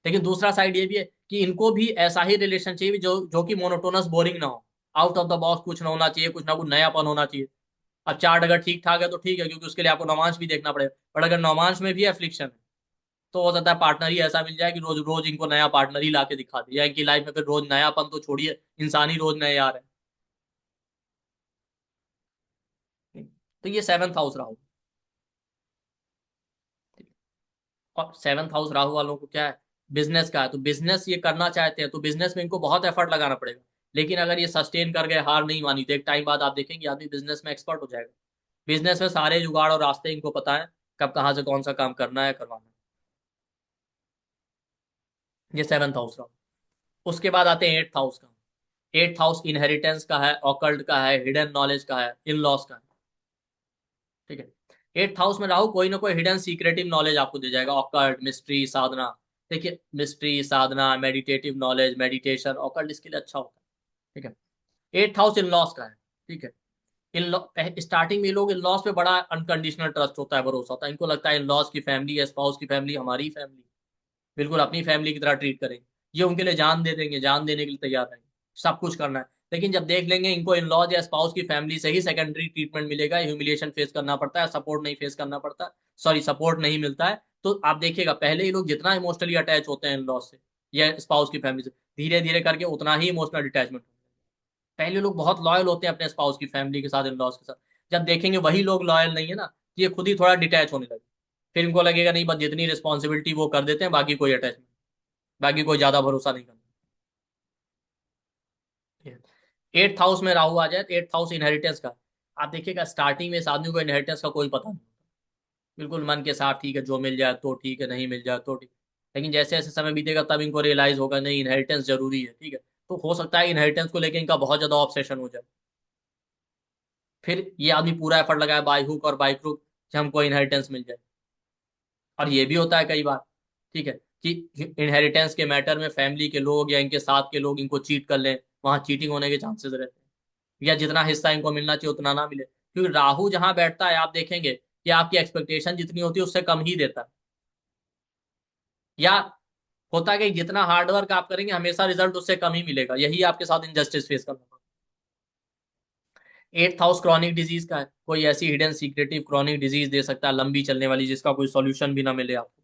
लेकिन दूसरा साइड ये भी है कि इनको भी ऐसा ही रिलेशन चाहिए जो जो कि मोनोटोनस बोरिंग ना हो। आउट ऑफ द बॉक्स कुछ ना होना चाहिए, कुछ ना कुछ नयापन होना चाहिए। अब चार्ट अगर ठीक ठाक है तो ठीक है, क्योंकि उसके लिए आपको नौमांश भी देखना पड़ेगा। बट अगर नौमांश में भी एफ्लिक्शन है तो हो सकता है पार्टनर ही ऐसा मिल जाए कि रोज रोज इनको नया पार्टनर ही ला के दिखा दे, या इनकी लाइफ में फिर रोज नयापन तो छोड़िए, इंसान ही रोज नए आ रहे हैं। तो ये सेवन्थ हाउस राहु। और सेवन्थ हाउस राहु वालों को क्या है, बिजनेस का है। तो बिजनेस ये करना चाहते हैं तो बिजनेस में इनको बहुत एफर्ट लगाना पड़ेगा। लेकिन अगर ये सस्टेन कर गए, हार नहीं मानी, तो एक टाइम बाद आप देखेंगे आदमी बिजनेस में एक्सपर्ट हो जाएगा। बिजनेस में सारे जुगाड़ और रास्ते इनको पता है, कब कहाँ से कौन सा काम करना है, करवाना है। ये सेवन्थ हाउस रहा। उसके बाद आते हैं एट्थ हाउस का। एट्थ हाउस इनहेरिटेंस का है, ऑकल्ट का है, हिडन नॉलेज का है, इन लॉस का है। ठीक है। एट्थ हाउस में राहु कोई ना कोई हिडन सीक्रेटिव नॉलेज आपको दे जाएगा, ऑकल्ट, मिस्ट्री, साधना। देखिए मिस्ट्री, साधना, मेडिटेटिव नॉलेज, मेडिटेशन, ऑकल्ट इसके लिए अच्छा होता है। ठीक है। एट्थ हाउस इन लॉस का है। ठीक है। इन स्टार्टिंग में ये लोग इन लॉस पे बड़ा अनकंडीशनल ट्रस्ट होता है, भरोसा होता है, इनको लगता है इन लॉस की फैमिली है, स्पाउस की फैमिली हमारी फैमिली, बिल्कुल अपनी फैमिली की तरह ट्रीट करेंगे। ये उनके लिए जान दे देंगे, जान देने के लिए तैयार रहेंगे, सब कुछ करना है। लेकिन जब देख लेंगे इनको इन लॉज या स्पाउस की फैमिली से ही सेकेंडरी ट्रीटमेंट मिलेगा, ह्यूमिलिएशन फेस करना पड़ता है, सपोर्ट नहीं फेस करना पड़ता, सॉरी सपोर्ट नहीं मिलता है, तो आप देखिएगा पहले ही लोग जितना इमोशनली अटैच होते हैं इन लॉज से या स्पाउस की फैमिली से, धीरे धीरे करके उतना ही इमोशनल डिटैचमेंट। पहले लोग बहुत लॉयल होते हैं अपने स्पाउस की फैमिली के साथ, इन लॉज के साथ। जब देखेंगे वही लोग लॉयल नहीं है ना, तो ये खुद ही थोड़ा डिटैच होने लगे। फिर इनको लगेगा नहीं, बस जितनी रिस्पॉन्सिबिलिटी वो कर देते हैं, बाकी कोई अटैचमेंट, बाकी कोई ज्यादा भरोसा नहीं करना। एट्थ हाउस में राहु आ जाए तो एट्थ हाउस इनहेरिटेंस का। आप देखिएगा स्टार्टिंग में इस आदमी को इनहेरिटेंस का कोई पता नहीं, बिल्कुल मन के साथ ठीक है, जो मिल जाए तो ठीक है, नहीं मिल जाए तो ठीक। लेकिन जैसे जैसे समय बीतेगा तब इनको रियलाइज होगा नहीं, इनहेरिटेंस जरूरी है। ठीक है। तो हो सकता है इनहेरिटेंस को लेकर इनका बहुत ज्यादा ऑब्सेशन हो जाए। फिर ये आदमी पूरा एफर्ट लगाए बाई हुक और बाई क्रुक कि हमको इनहेरिटेंस मिल जाए। और ये भी होता है कई बार, ठीक है, कि इनहेरिटेंस के मैटर में फैमिली के लोग या इनके साथ के लोग इनको चीट कर लें, वहां चीटिंग होने के चांसेस रहते हैं, या जितना हिस्सा इनको मिलना चाहिए उतना ना मिले, क्योंकि राहु जहां बैठता है आप देखेंगे कि आपकी एक्सपेक्टेशन जितनी होती है उससे कम ही देता है। या होता है कि जितना हार्डवर्क आप करेंगे हमेशा रिजल्ट उससे कम ही मिलेगा, यही आपके साथ इनजस्टिस फेस करना पड़ेगा। एट्थ हाउस क्रॉनिक डिजीज का है, कोई ऐसी हिडन सीक्रेटिव क्रॉनिक डिजीज दे सकता है लंबी चलने वाली, जिसका कोई सॉल्यूशन भी ना मिले आपको।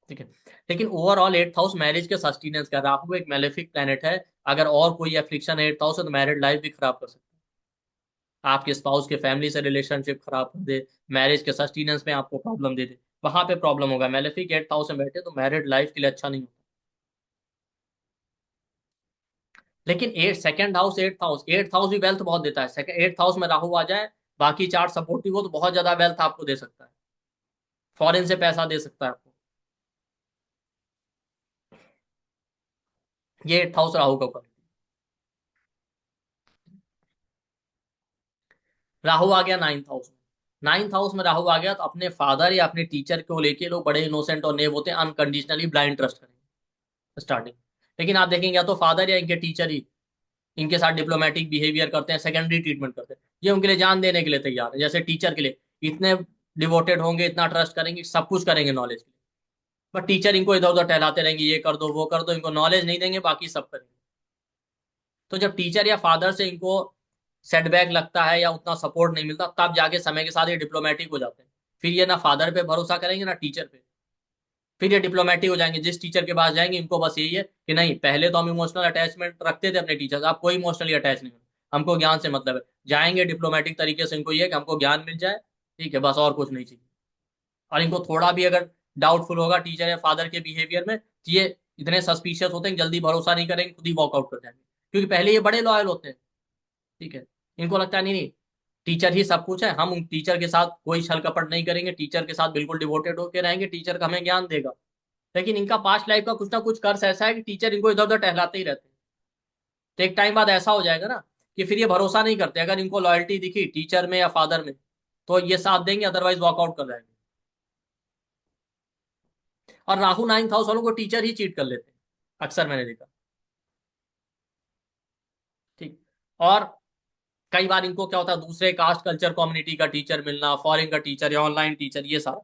ठीक है। लेकिन ओवरऑल एट्थ हाउस मैरिज के सस्टेनेंस का, राहु एक मैलेफिक प्लेनेट है। अगर और कोई एफ्लिक्शन एट्थ हाउस है तो मैरिड लाइफ भी खराब कर सकता है, आपके स्पाउस के फैमिली से रिलेशनशिप खराब कर दे, मैरिज के सस्टेनेंस में आपको प्रॉब्लम दे दे, वहां पे प्रॉब्लम होगा। मैलेफिक एट्थ हाउस में बैठे तो मैरिड लाइफ के लिए अच्छा नहीं होता। लेकिन सेकंड हाउस एट्थ हाउस भी वेल्थ बहुत देता है। सेकंड एट्थ हाउस में राहु आ जाए, बाकी चार सपोर्टिव हो तो बहुत ज्यादा वेल्थ आपको दे सकता है, फॉरेन से पैसा दे सकता है आपको। ये एट्थ हाउस राहु का क्वालिटी। राहु आ गया नाइन्थ हाउस में। नाइन्थ हाउस में राहु आ गया तो अपने फादर या अपने टीचर को लेके लोग बड़े इनोसेंट और नेव होते हैं, अनकंडीशनली ब्लाइंड ट्रस्ट करेंगे स्टार्टिंग। लेकिन आप देखेंगे या तो फादर या इनके टीचर ही इनके साथ डिप्लोमेटिक बिहेवियर करते हैं, सेकेंडरी ट्रीटमेंट करते हैं, ये उनके लिए जान देने के लिए तैयार है। जैसे टीचर के लिए इतने डिवोटेड होंगे, इतना ट्रस्ट करेंगे, सब कुछ करेंगे नॉलेज के लिए। बट टीचर इनको इधर उधर टहलाते रहेंगे, ये कर दो वो कर दो, इनको नॉलेज नहीं देंगे, बाकी सब करेंगे। तो जब टीचर या फादर से इनको सेटबैक लगता है या उतना सपोर्ट नहीं मिलता, तब जाके समय के साथ ये डिप्लोमेटिक हो जाते हैं। फिर ये ना फादर पे भरोसा करेंगे ना टीचर पे, फिर ये डिप्लोमेटिक हो जाएंगे। जिस टीचर के पास जाएंगे इनको बस यही है कि नहीं, पहले तो हम इमोशनल अटैचमेंट रखते थे अपने टीचर से, आप कोई इमोशनली अटैच नहीं हो, हमको ज्ञान से मतलब है। जाएंगे डिप्लोमेटिक तरीके से, इनको ये है कि हमको ज्ञान मिल जाए, ठीक है, बस और कुछ नहीं चाहिए। और इनको थोड़ा भी अगर डाउटफुल होगा टीचर या फादर के बिहेवियर में, तो ये इतने सस्पिशियस होते हैं कि जल्दी भरोसा नहीं करेंगे, खुद ही वॉकआउट कर जाएंगे, क्योंकि पहले ये बड़े लॉयल होते हैं। ठीक है। इनको लगता है नहीं नहीं, टीचर ही सब कुछ है, हम उन टीचर के साथ कोई छल कपट नहीं करेंगे, टीचर के साथ बिल्कुल डिवोटेड होकर रहेंगे, टीचर का हमें ज्ञान देगा। लेकिन इनका पास्ट लाइफ का कुछ ना कुछ कर्स ऐसा है कि टीचर इनको इधर उधर टहलाते ही रहते हैं। तो एक टाइम बाद ऐसा हो जाएगा ना कि फिर ये भरोसा नहीं करते, अगर इनको लॉयल्टी दिखी टीचर में या फादर में तो ये साथ देंगे, अदरवाइज वॉकआउट कर जाएंगे। और राहु नाइन्थ हाउस वालों को टीचर ही चीट कर लेते हैं, अक्सर मैंने देखा। ठीक। और कई बार इनको क्या होता है, दूसरे कास्ट कल्चर कम्युनिटी का टीचर मिलना, फॉरेन का टीचर या ऑनलाइन टीचर, ये सारा।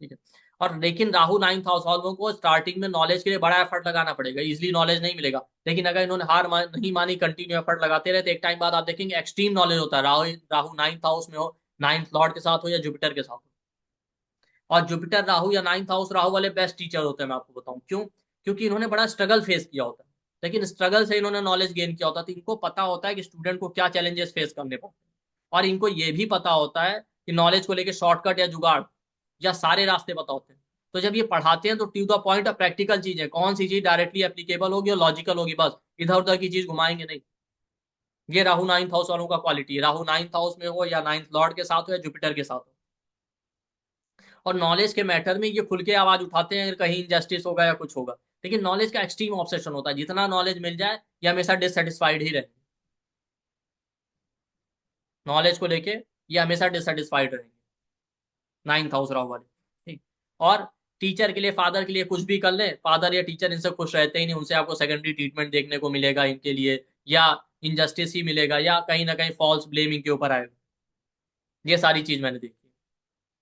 ठीक है। और लेकिन राहु नाइन्थ हाउस वालों को स्टार्टिंग में नॉलेज के लिए बड़ा एफर्ट लगाना पड़ेगा, इजिली नॉलेज नहीं मिलेगा। लेकिन अगर इन्होंने नहीं मानी, कंटिन्यू एफर्ट लगाते रहे, तो एक टाइम बाद आप देखेंगे एक्सट्रीम नॉलेज होता है। राहु राहु नाइन्थ हाउस में हो, नाइन्थ लॉर्ड के साथ हो या जुपिटर के साथ हो। और जुपिटर राहु या नाइन्थ हाउस राहु वाले बेस्ट टीचर होते हैं, मैं आपको बताऊं क्यों। क्योंकि इन्होंने बड़ा स्ट्रगल फेस किया होता है, लेकिन स्ट्रगल से इन्होंने नॉलेज गेन किया होता है, तो इनको पता होता है कि स्टूडेंट को क्या चैलेंजेस फेस करने पड़ते हैं। और इनको ये भी पता होता है कि नॉलेज को लेकर शॉर्टकट या जुगाड़ या सारे रास्ते पता होते हैं। तो जब ये पढ़ाते हैं तो to the point of practical चीज है, कौन सी चीज डायरेक्टली एप्लीकेबल होगी और लॉजिकल होगी, बस इधर उधर की चीज घुमाएंगे नहीं। ये राहु नाइन्थ हाउस वालों का क्वालिटी है, राहु नाइन्थ हाउस में हो या नाइन्थ लॉर्ड के साथ हो या जुपिटर के साथ हो। और नॉलेज के मैटर में ये खुल के आवाज उठाते हैं कहीं इनजस्टिस होगा या कुछ होगा। लेकिन नॉलेज का एक्सट्रीम ऑब्सेशन होता है, जितना नॉलेज मिल जाए ये हमेशा डिससेटिस्फाइड ही रहेंगे। नॉलेज को लेके ये हमेशा डिससेटिस्फाइड रहेंगे, नाइन्थ हाउस राहु वाले। ठीक। और टीचर के लिए, फादर के लिए कुछ भी कर ले, फादर या टीचर इनसे खुश रहते ही नहीं, उनसे आपको सेकेंडरी ट्रीटमेंट देखने को मिलेगा इनके लिए, या इनजस्टिस ही मिलेगा, या कहीं ना कहीं फॉल्स ब्लेम इनके ऊपर आएगा। ये सारी चीज मैंने देखी है।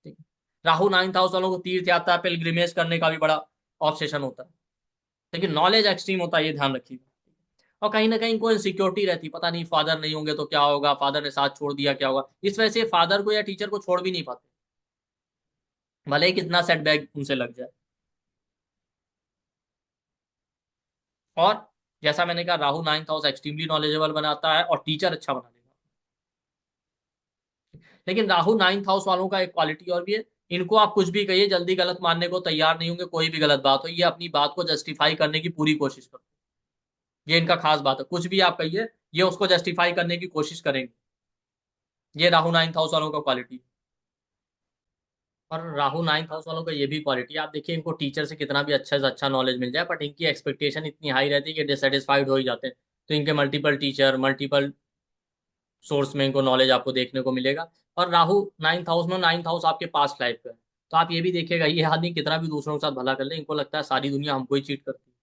ठीक है। राहु नाइन्थ हाउस वालों को तीर्थ यात्रा पिलग्रिमेज करने का भी बड़ा ऑब्सेशन होता है, लेकिन नॉलेज एक्सट्रीम होता है, ये ध्यान रखिएगा। और कहीं ना कहीं इनको इनसिक्योरिटी रहती, पता नहीं फादर नहीं होंगे तो क्या होगा, फादर ने साथ छोड़ दिया क्या होगा, इस वजह से फादर को या टीचर को छोड़ भी नहीं पाते, भले ही कितना सेटबैक उनसे लग जाए। और जैसा मैंने कहा, Rahu ninth house extremely knowledgeable बनाता है और टीचर अच्छा बना देगा। लेकिन राहु नाइन्थ हाउस वालों का एक क्वालिटी और भी है, इनको आप कुछ भी कहिए जल्दी गलत मानने को तैयार नहीं होंगे, कोई भी गलत बात हो ये अपनी बात को जस्टिफाई करने की पूरी कोशिश करते हैं। ये इनका खास बात है, कुछ भी आप कहिए ये उसको जस्टिफाई करने की कोशिश करेंगे। ये राहु नाइन्थ हाउस वालों का क्वालिटी। और राहु नाइन्थ हाउस वालों का ये भी क्वालिटी है, आप देखिए इनको टीचर से कितना भी अच्छा से अच्छा नॉलेज मिल जाए, बट इनकी एक्सपेक्टेशन इतनी हाई रहती है कि डिससेटिस्फाइड हो ही जाते हैं। तो इनके मल्टीपल टीचर, मल्टीपल सोर्स में इनको नॉलेज आपको देखने को मिलेगा। और राहु नाइन्थ हाउस में, नाइन्थ हाउस आपके पास्ट लाइफ का है, तो आप ये भी देखिएगा ये आदमी कितना भी दूसरों के साथ भला कर ले, इनको लगता है सारी दुनिया हमको ही चीट करती है,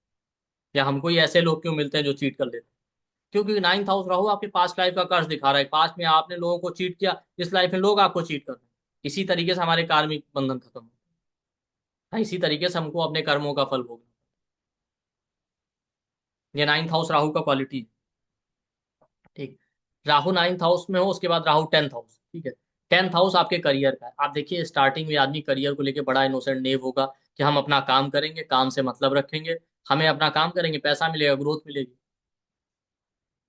या हमको ही ऐसे लोग क्यों मिलते हैं जो चीट कर लेते हैं। क्योंकि नाइन्थ हाउस राहु आपके पास्ट लाइफ का कर्ज दिखा रहा है, पास्ट में आपने लोगों को चीट किया, इस लाइफ में लोग आपको चीट कर रहे हैं। इसी तरीके से हमारे कार्मिक बंधन खत्म होते हैं, इसी तरीके से हमको अपने कर्मों का फल भोगना। ये नाइन्थ हाउस राहु का क्वालिटी। ठीक। राहु नाइन्थ हाउस में हो, उसके बाद राहु टेंथ हाउस। ठीक है। टेंथ हाउस आपके करियर का है। आप देखिए स्टार्टिंग में आदमी करियर को लेके बड़ा इनोसेंट नेव होगा कि हम अपना काम करेंगे, काम से मतलब रखेंगे, हमें अपना काम करेंगे, पैसा मिलेगा, ग्रोथ मिलेगी,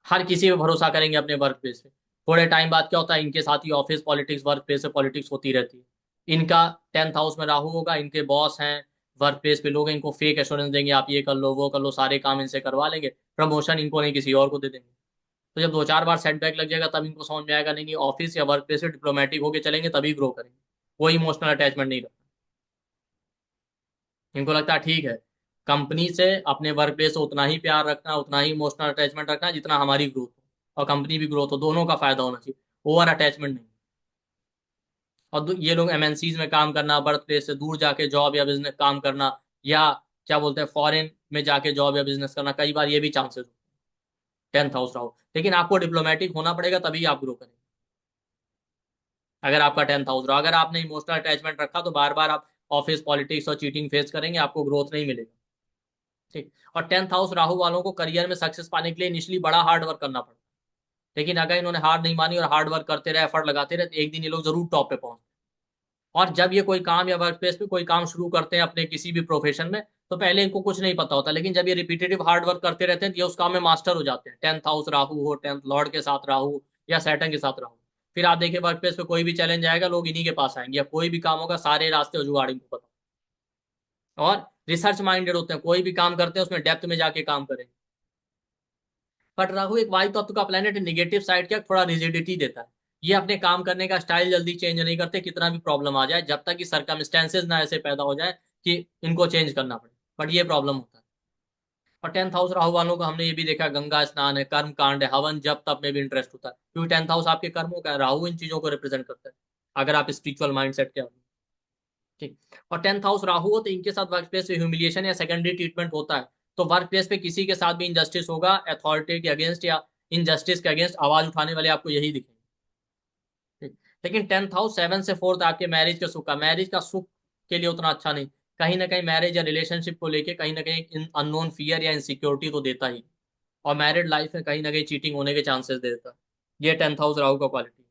हर किसी पे भरोसा करेंगे अपने वर्क प्लेस पे। थोड़े टाइम बाद क्या होता है, इनके साथ ही ऑफिस पॉलिटिक्स, वर्क प्लेस से पॉलिटिक्स होती रहती है। इनका टेंथ हाउस में राहु होगा, इनके बॉस हैं, वर्क प्लेस पे लोग हैं, इनको फेक एश्योरेंस देंगे, आप ये कर लो वो कर लो, सारे काम इनसे करवा लेंगे, प्रमोशन इनको नहीं किसी और को दे देंगे। तो जब दो चार बार सेटबैक लग जाएगा तब इनको समझ में आएगा, नहीं नहीं ऑफिस या वर्क प्लेस से डिप्लोमेटिक होकर चलेंगे तभी ग्रो करेंगे, कोई इमोशनल अटैचमेंट नहीं रखना। इनको लगता है ठीक है, कंपनी से अपने वर्क प्लेस से उतना ही प्यार रखना, उतना ही इमोशनल अटैचमेंट रखना जितना हमारी ग्रोथ हो और कंपनी भी ग्रोथ हो, दोनों का फायदा होना चाहिए, ओवर अटैचमेंट नहीं। और ये लोग एमएनसीज में काम करना, बर्थ प्लेस से दूर जाके जॉब या बिजनेस काम करना, या क्या बोलते हैं फॉरेन में जाके जॉब या बिजनेस करना, कई बार ये भी चांसेस हो। टेंथ हाउस रहो, लेकिन आपको डिप्लोमेटिक होना पड़ेगा तभी आप ग्रो करेंगे। अगर आपका टेंथ हाउस रहा, अगर आपने इमोशनल अटैचमेंट रखा तो बार बार आप ऑफिस पॉलिटिक्स और चीटिंग फेस करेंगे, आपको ग्रोथ नहीं मिलेगा। ठीक। और टेंथ हाउस राहु वालों को करियर में सक्सेस पाने के लिए इनिशियली बड़ा हार्ड वर्क करना पड़ता है, लेकिन अगर इन्होंने हार नहीं मानी और हार्ड वर्क करते रहे, एफर्ट लगाते रहे, तो एक दिन ये लोग जरूर टॉप पे पहुंचते हैं। और जब ये कोई काम या वर्क प्लेस पे कोई काम शुरू करते हैं अपने किसी भी प्रोफेशन में, तो पहले इनको कुछ नहीं पता होता, लेकिन जब ये रिपीटेटिव हार्ड वर्क करते रहते हैं तो ये उस काम में मास्टर हो जाते हैं। टेंथ हाउस राहु हो, टेंथ लॉर्ड के साथ राहु या सैटर्न के साथ राहु, फिर आप देखिए वर्क प्लेस पे कोई भी चैलेंज आएगा लोग इन्हीं के पास आएंगे, या कोई भी काम होगा सारे रास्ते जुगाड़ इनको पता। और रिसर्च माइंडेड होते हैं, कोई भी काम करते हैं उसमें डेप्थ में जाके काम करेंगे। बट राहु एक वायु तत्व का प्लेनेट, निगेटिव साइड क्या, थोड़ा रिजिडिटी देता है। ये अपने काम करने का स्टाइल जल्दी चेंज नहीं करते, कितना भी प्रॉब्लम आ जाए, जब तक कि सर्कमस्टेंसेज ना ऐसे पैदा हो जाए कि इनको चेंज करना पड़े, बट ये प्रॉब्लम होता है। और टेंथ हाउस राहु वालों को हमने ये भी देखा, गंगा स्नान है, कर्म कांड है, हवन जब तब में भी इंटरेस्ट होता है, क्योंकि टेंथ हाउस आपके कर्मों का है, राहु इन चीजों को रिप्रेजेंट करता है, अगर आप स्पिरिचुअल माइंडसेट के आदमी। ठीक। और टेंथ हाउस राहु हो तो इनके साथ वर्क प्लेस पे ह्यूमिलिएशन या सेकेंडरी ट्रीटमेंट होता है, तो वर्क प्लेस पे किसी के साथ भी इनजस्टिस होगा, अथॉरिटी के अगेंस्ट या इनजस्टिस के अगेंस्ट आवाज उठाने वाले आपको यही दिखेंगे। ठीक। लेकिन टेंथ हाउस सेवन से फोर्थ आपके मैरिज के सुख का, मैरिज का सुख के लिए उतना अच्छा नहीं, कहीं ना कहीं मैरिज या रिलेशनशिप को लेके कहीं ना कहीं अननोन फियर या इनसिक्योरिटी तो देता ही। और मैरिड लाइफ में कहीं ना कहीं चीटिंग होने के चांसेस देता है। ये 10th हाउस राहु का क्वालिटी।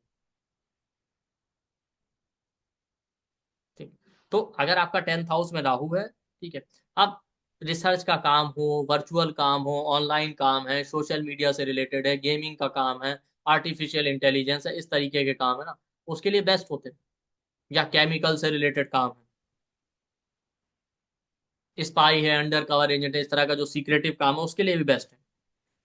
ठीक। तो अगर आपका 10th हाउस में राहु है, ठीक है, अब रिसर्च का काम हो, वर्चुअल काम हो, ऑनलाइन काम है, सोशल मीडिया से रिलेटेड है, गेमिंग का काम है, आर्टिफिशियल इंटेलिजेंस है, इस तरीके के काम है ना, उसके लिए बेस्ट होते हैं। या केमिकल से रिलेटेड काम है, स्पाई है, अंडर कवर एजेंट है, इस तरह का जो सीक्रेटिव काम है उसके लिए भी बेस्ट है।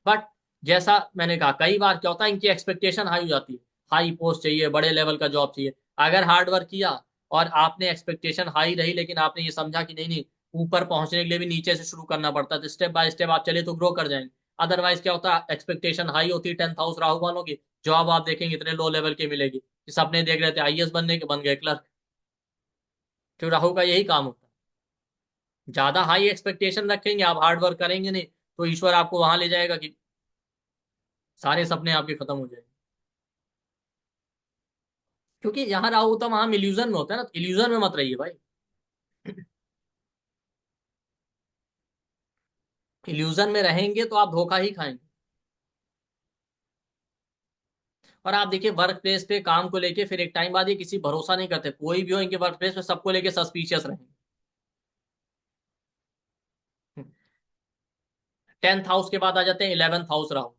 बट जैसा मैंने कहा, कई बार क्या होता है, इनकी एक्सपेक्टेशन हाई हो जाती है। हाई पोस्ट चाहिए, बड़े लेवल का जॉब चाहिए। अगर हार्ड वर्क किया और आपने एक्सपेक्टेशन हाई रही, लेकिन आपने ये समझा कि नहीं नहीं, ऊपर पहुंचने के लिए भी नीचे से शुरू करना पड़ता है, तो स्टेप बाय स्टेप आप चले तो ग्रो कर जाएंगे। अदरवाइज क्या होता है, एक्सपेक्टेशन हाई होती है 10th हाउस राहु वालों की, जॉब आप देखेंगे इतने लो लेवल की मिलेगी कि सपने देख रहे थे आईएएस बनने के, बन गए क्लर्क। तो राहु का यही काम होता है, ज्यादा हाई एक्सपेक्टेशन रखेंगे, आप हार्ड वर्क करेंगे नहीं, तो ईश्वर आपको वहां ले जाएगा कि सारे सपने आपके खत्म हो जाएंगे। क्योंकि यहाँ राहु होता है वहां हम इल्यूजन में होता है ना, तो इल्यूजन में मत रहिए भाई। इल्यूजन में रहेंगे तो आप धोखा ही खाएंगे। और आप देखिए वर्क प्लेस पे काम को लेके फिर एक टाइम बाद ये किसी भरोसा नहीं करते, कोई भी हो इनके वर्क प्लेस पे सबको लेके सस्पिशियस रहेंगे। 10th हाउस के बाद आ जाते हैं 11th हाउस राहु।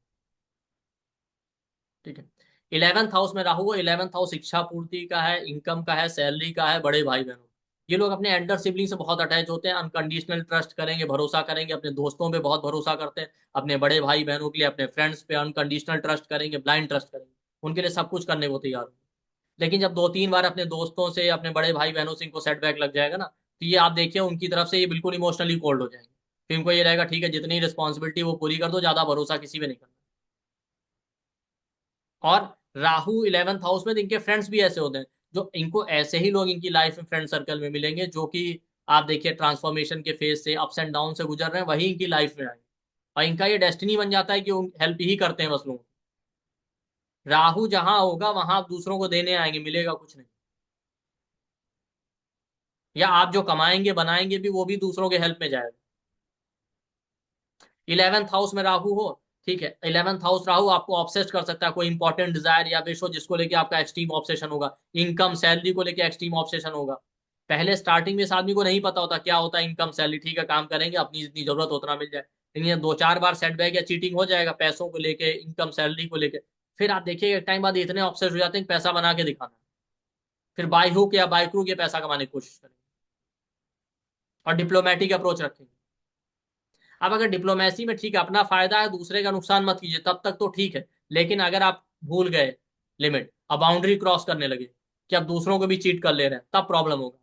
ठीक है। 11th हाउस में राहु है। 11th हाउस इच्छा पूर्ति का है, इनकम का है, सैलरी का है, बड़े भाई बहनों। ये लोग अपने एल्डर सिबलिंग से बहुत अटैच होते हैं, अनकंडीशनल ट्रस्ट करेंगे, भरोसा करेंगे, अपने दोस्तों पे बहुत भरोसा करते हैं, अपने बड़े भाई बहनों के लिए, अपने फ्रेंड्स पे अनकंडीशनल ट्रस्ट करेंगे, ब्लाइंड ट्रस्ट करेंगे, उनके लिए सब कुछ करने को तैयार हो। लेकिन जब 2-3 बार अपने दोस्तों से, अपने बड़े भाई बहनों से इनको सेटबैक लग जाएगा ना, तो ये आप देखिए उनकी तरफ से ये बिल्कुल इमोशनली कोल्ड हो जाएंगे। फिर इनको ये रहेगा ठीक है, जितनी रिस्पॉन्सिबिलिटी वो पूरी कर दो, ज्यादा भरोसा किसी पे नहीं करना। और राहु 11th हाउस में तो इनके फ्रेंड्स भी ऐसे होते हैं, जो इनको ऐसे ही लोग इनकी लाइफ में फ्रेंड सर्कल में मिलेंगे, जो कि आप देखिए ट्रांसफॉर्मेशन के फेज से, अप्स एंड डाउन से गुजर रहे हैं, वही इनकी लाइफ में आए। और इनका ये डेस्टिनी बन जाता है कि हेल्प ही करते हैं बस लोग। राहु जहां होगा वहां आप दूसरों को देने आएंगे, मिलेगा कुछ नहीं। या आप जो कमाएंगे बनाएंगे भी, वो भी दूसरों के हेल्प में जाएगा। 11th हाउस में राहु हो, ठीक है, 11th हाउस राहु आपको ऑब्सेस्ट कर सकता है, कोई इंपॉर्टेंट डिजायर या विश हो जिसको लेके आपका एक्सट्रीम ऑब्सेशन होगा। इनकम सैलरी को लेके एक्सट्रीम ऑब्सेशन होगा। पहले स्टार्टिंग में इस आदमी को नहीं पता होता क्या होता है इनकम सैलरी, ठीक है काम करेंगे, अपनी जितनी जरूरत हो उतना मिल जाए। लेकिन ये 2-4 बार सेटबैक या चीटिंग हो जाएगा पैसों को लेके, इनकम सैलरी को लेके, फिर आप देखिए एक टाइम बाद इतने ऑब्सेस हो जाते हैं कि पैसा बना के दिखाना। फिर बाई हुक या बाई क्रूक ये पैसा कमाने की कोशिश करेंगे, और डिप्लोमेटिक अप्रोच रखेंगे। अब अगर डिप्लोमेसी में ठीक है, अपना फायदा है, दूसरे का नुकसान मत कीजिए, तब तक तो ठीक है। लेकिन अगर आप भूल गए लिमिट, अब बाउंड्री क्रॉस करने लगे कि अब दूसरों को भी चीट कर ले रहे हैं, तब प्रॉब्लम होगा।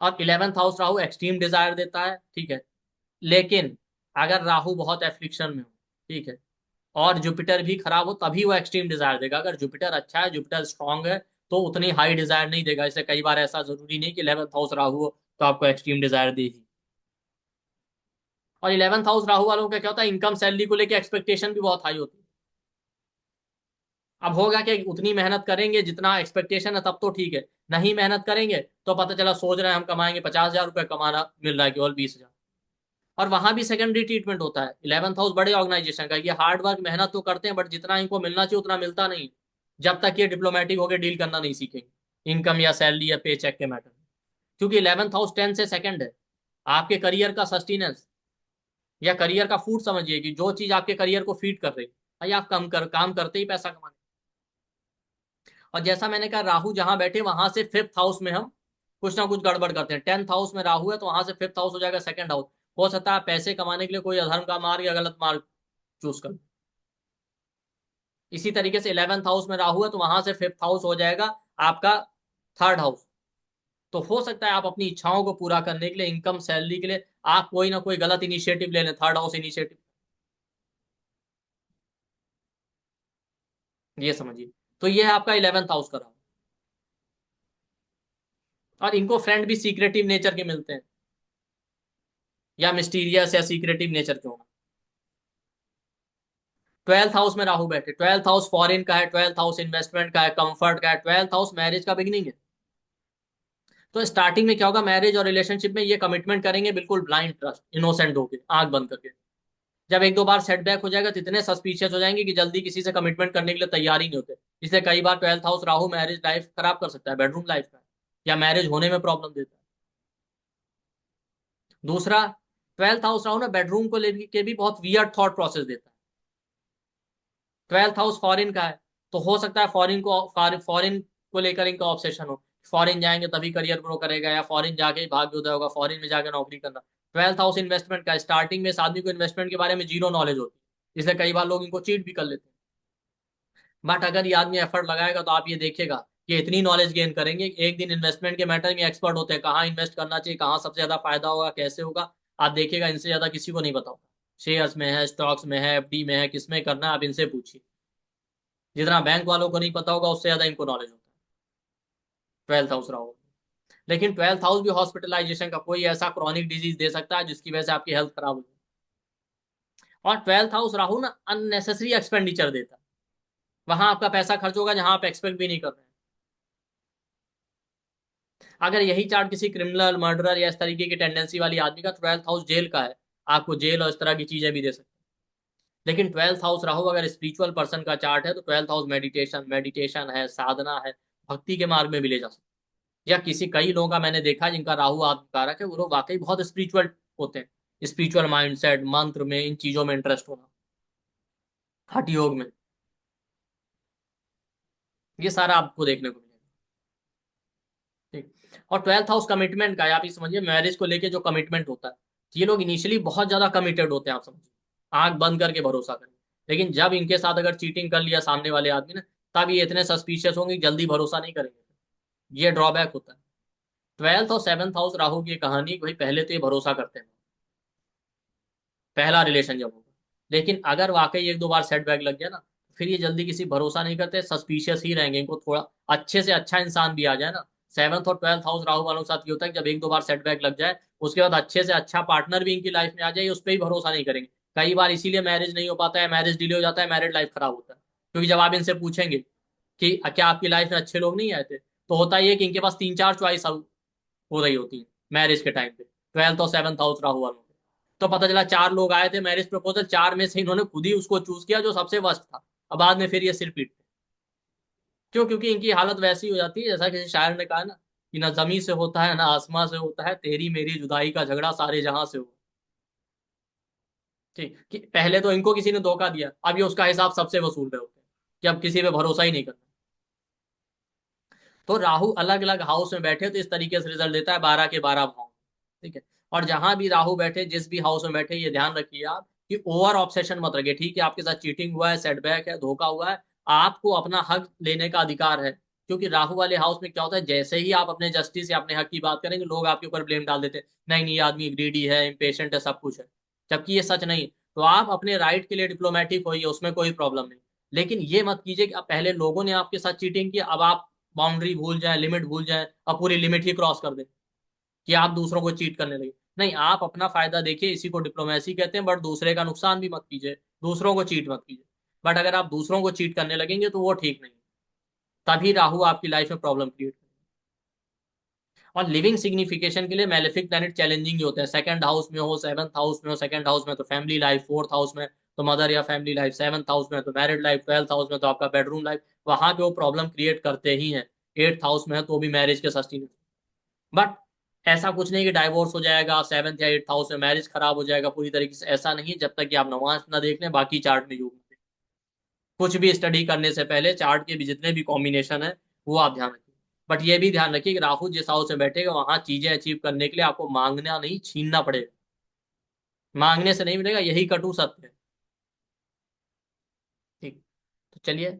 और 11th house Rahu extreme Dzire देता है, ठीक है, लेकिन अगर राहु बहुत एफ्लिक्शन में हो, ठीक है, और जुपिटर भी खराब हो, तभी वो एक्सट्रीम डिजायर देगा। अगर जुपिटर अच्छा है, जुपिटर स्ट्रांग है, तो उतनी हाई डिजायर नहीं देगा। इससे कई बार ऐसा जरूरी नहीं कि 11th हाउस राहु हो तो आपको एक्सट्रीम डिजायर दे ही। और 11th हाउस राहु वालों का क्या होता है, इनकम सैलरी को लेके एक्सपेक्टेशन भी बहुत हाई होती है। अब होगा कि उतनी मेहनत करेंगे जितना एक्सपेक्टेशन है तब तो ठीक है, नहीं मेहनत करेंगे तो पता चला सोच रहे हैं हम कमाएंगे 50,000 रुपये, कमाना मिल रहा है केवल 20,000। और वहां भी सेकेंडरी ट्रीटमेंट होता है। 11th हाउस बड़े ऑर्गेनाइजेशन का, ये हार्ड वर्क मेहनत तो करते हैं, बट जितना इनको मिलना चाहिए उतना मिलता नहीं, जब तक ये डिप्लोमेटिक होकर डील करना नहीं सीखेंगे इनकम या सैलरी या पे चेक के मैटर में। क्योंकि 11th हाउस 10 से सेकंड है, आपके करियर का सस्टेनेंस या करियर का फूड समझिए, कि जो चीज आपके करियर को फीड कर रही है, भाई आप काम करते ही पैसा कमाने। और जैसा मैंने कहा, राहु जहां बैठे वहां से 5th हाउस में हम कुछ ना कुछ गड़बड़ करते हैं। 10th हाउस में राहु है तो वहां से 5th हाउस हो जाएगा सेकंड हाउस। हो सकता है पैसे कमाने के लिए कोई अधर्म का मार्ग या गलत मार्ग चूज कर। इसी तरीके से 11th हाउस में राहु है तो वहां से 5th हाउस हो जाएगा आपका थर्ड हाउस। तो हो सकता है आप अपनी इच्छाओं को पूरा करने के लिए, इनकम सैलरी के लिए, आप कोई ना कोई गलत इनिशिएटिव ले लें, थर्ड हाउस इनिशिएटिव। ये समझिए। तो ये है आपका 11th हाउस का राहु। और इनको फ्रेंड भी सीक्रेटिव नेचर के मिलते हैं, या मिस्टीरियस या सीक्रेटिव नेचर के होना। 12th हाउस में राहु बैठे, 12th हाउस फॉरेन का है, 12th हाउस इन्वेस्टमेंट का है, कंफर्ट का है, 12th हाउस मैरिज का बिगनिंग है। तो स्टार्टिंग में क्या होगा, मैरिज और रिलेशनशिप में ये कमिटमेंट करेंगे बिल्कुल ब्लाइंड ट्रस्ट, इनोसेंट होके, आंख बंद करके। जब एक दो बार सेटबैक हो जाएगा तो इतने सस्पिशियस हो जाएंगे कि जल्दी किसी से कमिटमेंट करने के लिए तैयार ही नहीं होते। इसलिए कई बार 12th house Rahu marriage life खराब कर सकता है, बेडरूम लाइफ का, या मैरिज होने में प्रॉब्लम देता है। दूसरा, 12th हाउस राहु ना बेडरूम को लेके भी बहुत वियर्ड थॉट प्रोसेस देता है। 12th हाउस फॉरेन का है, तो हो सकता है फॉरेन को लेकर इनका ऑब्सेशन हो। फॉरेन जाएंगे तभी करियर ग्रो करेगा, या फॉरेन जाके ही भाग्य उदय होगा, फॉरेन में जाके नौकरी करना। 12th हाउस इन्वेस्टमेंट का, स्टार्टिंग में इस आदमी को इन्वेस्टमेंट के बारे में जीरो नॉलेज होती है, इसलिए कई बार लोग इनको चीट भी कर लेते हैं। बट अगर ये आदमी एफर्ट लगाएगा तो आप ये देखेगा कि इतनी नॉलेज गेन करेंगे कि एक दिन इन्वेस्टमेंट के मैटर में एक्सपर्ट होते हैं, कहाँ इन्वेस्ट करना चाहिए, कहाँ सबसे ज्यादा फायदा होगा, कैसे होगा। आप देखिएगा इनसे ज्यादा किसी को नहीं पता होगा। शेयर्स में है, स्टॉक्स में है, एफडी में है, किसमें करना है, आप इनसे पूछिए। जितना बैंक वालों को नहीं पता होगा उससे ज्यादा इनको नॉलेज होता है 12th हाउस राहु। लेकिन 12th हाउस भी हॉस्पिटलाइजेशन का, कोई ऐसा क्रॉनिक डिजीज दे सकता है जिसकी वजह से आपकी हेल्थ खराब हो जाए। और 12th हाउस राहु ना अननेसेसरी एक्सपेंडिचर देता है, वहां आपका पैसा खर्च होगा जहां आप एक्सपेक्ट भी नहीं कर रहे हैं। अगर यही चार्ट किसी क्रिमिनल, मर्डरर या इस तरीके की टेंडेंसी वाली आदमी का, 12th हाउस जेल का है, आपको जेल और इस तरह की चीजें भी दे सकते हैं। लेकिन 12th हाउस राहु अगर स्पिरिचुअल पर्सन का चार्ट है, तो 12th हाउस मेडिटेशन मेडिटेशन है, साधना है, भक्ति के मार्ग में भी ले जा सकते हैं। या किसी, कई लोगों का मैंने देखा जिनका राहु आत्मकारक है, वो लोग वाकई बहुत स्पिरिचुअल होते हैं, स्पिरिचुअल माइंडसेट, मंत्र में, इन चीजों में इंटरेस्ट होना, हठ योग में, ये सारा आपको देखने को मिलेगा। ठीक। और 12th हाउस कमिटमेंट का है, आप ये समझिए मैरिज को लेके जो कमिटमेंट होता है, ये लोग इनिशियली बहुत ज्यादा कमिटेड होते हैं, आप समझिए, आंख बंद करके भरोसा करें। लेकिन जब इनके साथ अगर चीटिंग कर लिया सामने वाले आदमी ने, तब ये इतने सस्पिशियस होंगे कि जल्दी भरोसा नहीं करेंगे। ये ड्रॉबैक होता है 12th और 7th हाउस राहु की कहानी। भाई पहले तो ये भरोसा करते हैं, पहला रिलेशन जब होगा। लेकिन अगर वाकई एक दो बार सेटबैक लग गया ना, फिर ये जल्दी किसी भरोसा नहीं करते, सस्पिशियस ही रहेंगे। इनको थोड़ा अच्छे से अच्छा इंसान भी आ जाए ना, 7th और 12th हाउस राहु वालों के साथ ये होता है कि जब एक दो बार सेटबैक लग जाए, उसके बाद अच्छे से अच्छा पार्टनर भी इनकी लाइफ में आ जाए, उस पर ही भरोसा नहीं करेंगे। कई बार इसीलिए मैरिज नहीं हो पाता है, मैरिज डिले हो जाता है, मैरिड लाइफ खराब होता है। क्योंकि जब आप इनसे पूछेंगे कि क्या आपकी लाइफ में अच्छे लोग नहीं आए थे, तो होता ही है कि इनके पास तीन चार चॉइस हो रही होती है मैरिज के टाइम पे, 12th और 7th हाउस राहु वालों के। तो पता चला चार लोग आए थे मैरिज प्रपोजल, चार में से इन्होंने खुद ही उसको चूज किया जो सबसे वर्स्ट था। अब बाद में फिर ये सिर पीटते। क्यों? क्योंकि इनकी हालत वैसी हो जाती है, जैसा किसी शायर ने कहा ना, कि ना जमी से होता है ना आसमां से होता है, तेरी मेरी जुदाई का झगड़ा सारे जहां से हो। ठीक, कि पहले तो इनको किसी ने धोखा दिया, अब ये उसका हिसाब सबसे वसूल रहे होते हैं, कि अब किसी पे भरोसा ही नहीं करना। तो राहु अलग अलग हाउस में बैठे तो इस तरीके से रिजल्ट देता है, 12 के 12 भाव। ठीक है। और जहां भी राहु बैठे, जिस भी हाउस में बैठे, ये ध्यान रखिए आप कि ओवर ऑब्सेशन मत रखिए। ठीक है, आपके साथ चीटिंग हुआ है, सेटबैक है, धोखा हुआ है, आपको अपना हक लेने का अधिकार है। क्योंकि राहु वाले हाउस में क्या होता है, जैसे ही आप अपने जस्टिस या अपने हक की बात करेंगे, लोग आपके ऊपर ब्लेम डाल देते हैं, नहीं नहीं ये आदमी ग्रीडी है, इम्पेशेंट है, सब कुछ है। जबकि ये सच नहीं। तो आप अपने राइट के लिए डिप्लोमेटिक होइए, उसमें कोई प्रॉब्लम नहीं। लेकिन ये मत कीजिए कि अब पहले लोगों ने आपके साथ चीटिंग की, अब आप बाउंड्री भूल जाए, लिमिट भूल जाए, और पूरी लिमिट ही क्रॉस कर दे कि आप दूसरों को चीट करने लगे। नहीं, आप अपना फायदा देखिए, इसी को डिप्लोमेसी कहते हैं। बट दूसरे का नुकसान भी मत कीजिए, दूसरों को चीट मत कीजिए। बट अगर आप दूसरों को चीट करने लगेंगे तो वो ठीक नहीं। तभी राहु आपकी लाइफ में प्रॉब्लम क्रिएट करेगा। और लिविंग सिग्निफिकेशन के लिए मेलेफिक प्लैनेट चैलेंजिंग होते हैं। सेकंड हाउस में हो, 7th हाउस में हो, सेकंड हाउस में तो फैमिली लाइफ, 4th हाउस में तो मदर या फैमिली लाइफ, 7th हाउस में तो मैरिड लाइफ, 12th हाउस में तो आपका बेडरूम लाइफ, वहां पे वो प्रॉब्लम क्रिएट करते ही हैं। 8th हाउस में है तो भी मैरिज के सस्टेन। बट ऐसा कुछ नहीं कि डाइवोर्स हो जाएगा, 7th या 8th हाउस में मैरिज खराब हो जाएगा पूरी तरीके से, ऐसा नहीं है, जब तक कि आप नवांश ना देख लें, बाकी चार्ट में योग ना देखें। कुछ भी स्टडी करने से पहले चार्ट के भी जितने भी कॉम्बिनेशन है, वो आप ध्यान रखिए। बट ये भी ध्यान रखिए कि राहु जिस हाउस में बैठेगा, वहां चीजें अचीव करने के लिए आपको मांगना नहीं, छीनना पड़ेगा। मांगने से नहीं मिलेगा, यही कटु सत्य है। ठीक। तो चलिए,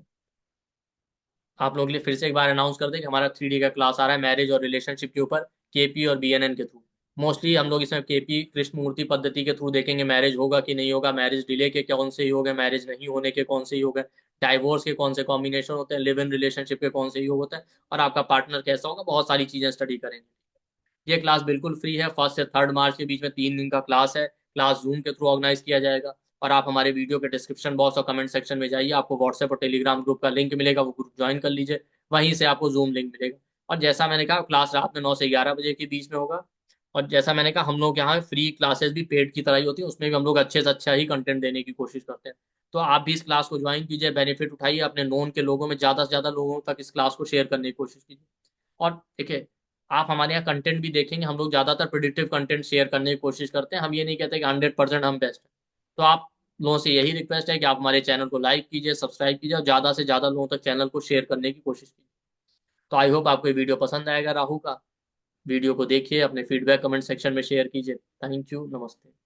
आप लोग के लिए फिर से एक बार अनाउंस कर दें कि हमारा 3D का क्लास आ रहा है मैरिज और रिलेशनशिप के ऊपर, केपी और बीएनएन के थ्रू। मोस्टली हम लोग इसमें केपी कृष्णमूर्ति पद्धति के थ्रू देखेंगे, मैरिज होगा कि नहीं होगा, मैरिज डिले के कौन से योग है, मैरिज नहीं होने के कौन से योग है, डाइवोर्स के कौन से कॉम्बिनेशन होते हैं, लिव इन रिलेशनशिप के कौन से योग होते हैं, और आपका पार्टनर कैसा होगा, बहुत सारी चीजें स्टडी करेंगे। ये क्लास बिल्कुल फ्री है, 1 से 3 मार्च के बीच में 3 दिन का क्लास है। क्लास जूम के थ्रू ऑर्गेनाइज किया जाएगा। और आप हमारे वीडियो के डिस्क्रिप्शन बॉक्स और कमेंट सेक्शन में जाइए, आपको व्हाट्सएप और टेलीग्राम ग्रुप का लिंक मिलेगा, वो ग्रुप ज्वाइन कर लीजिए, वहीं से आपको जूम लिंक मिलेगा। और जैसा मैंने कहा क्लास रात में 9 से 11 बजे के बीच में होगा। और जैसा मैंने कहा हम लोग यहाँ फ्री क्लासेस भी पेड की तरह ही होती है, उसमें भी हम लोग अच्छे से अच्छा ही कंटेंट देने की कोशिश करते हैं। तो आप भी इस क्लास को ज्वाइन कीजिए, बेनिफिट उठाइए, अपने नोन के लोगों में ज़्यादा से ज़्यादा लोगों तक इस क्लास को शेयर करने की कोशिश कीजिए। और देखिए, आप हमारे यहाँ कंटेंट भी देखेंगे, हम लोग ज़्यादातर प्रिडिक्टिव कंटेंट शेयर करने की कोशिश करते हैं। हम ये नहीं कहते कि 100% हम बेस्ट हैं। तो आप लोगों से यही रिक्वेस्ट है कि आप हमारे चैनल को लाइक कीजिए, सब्सक्राइब कीजिए और ज़्यादा से ज़्यादा लोगों तक चैनल को शेयर करने की कोशिश कीजिए। तो आई होप आपको ये वीडियो पसंद आएगा राहु का। वीडियो को देखिए, अपने फीडबैक कमेंट सेक्शन में शेयर कीजिए। थैंक यू, नमस्ते।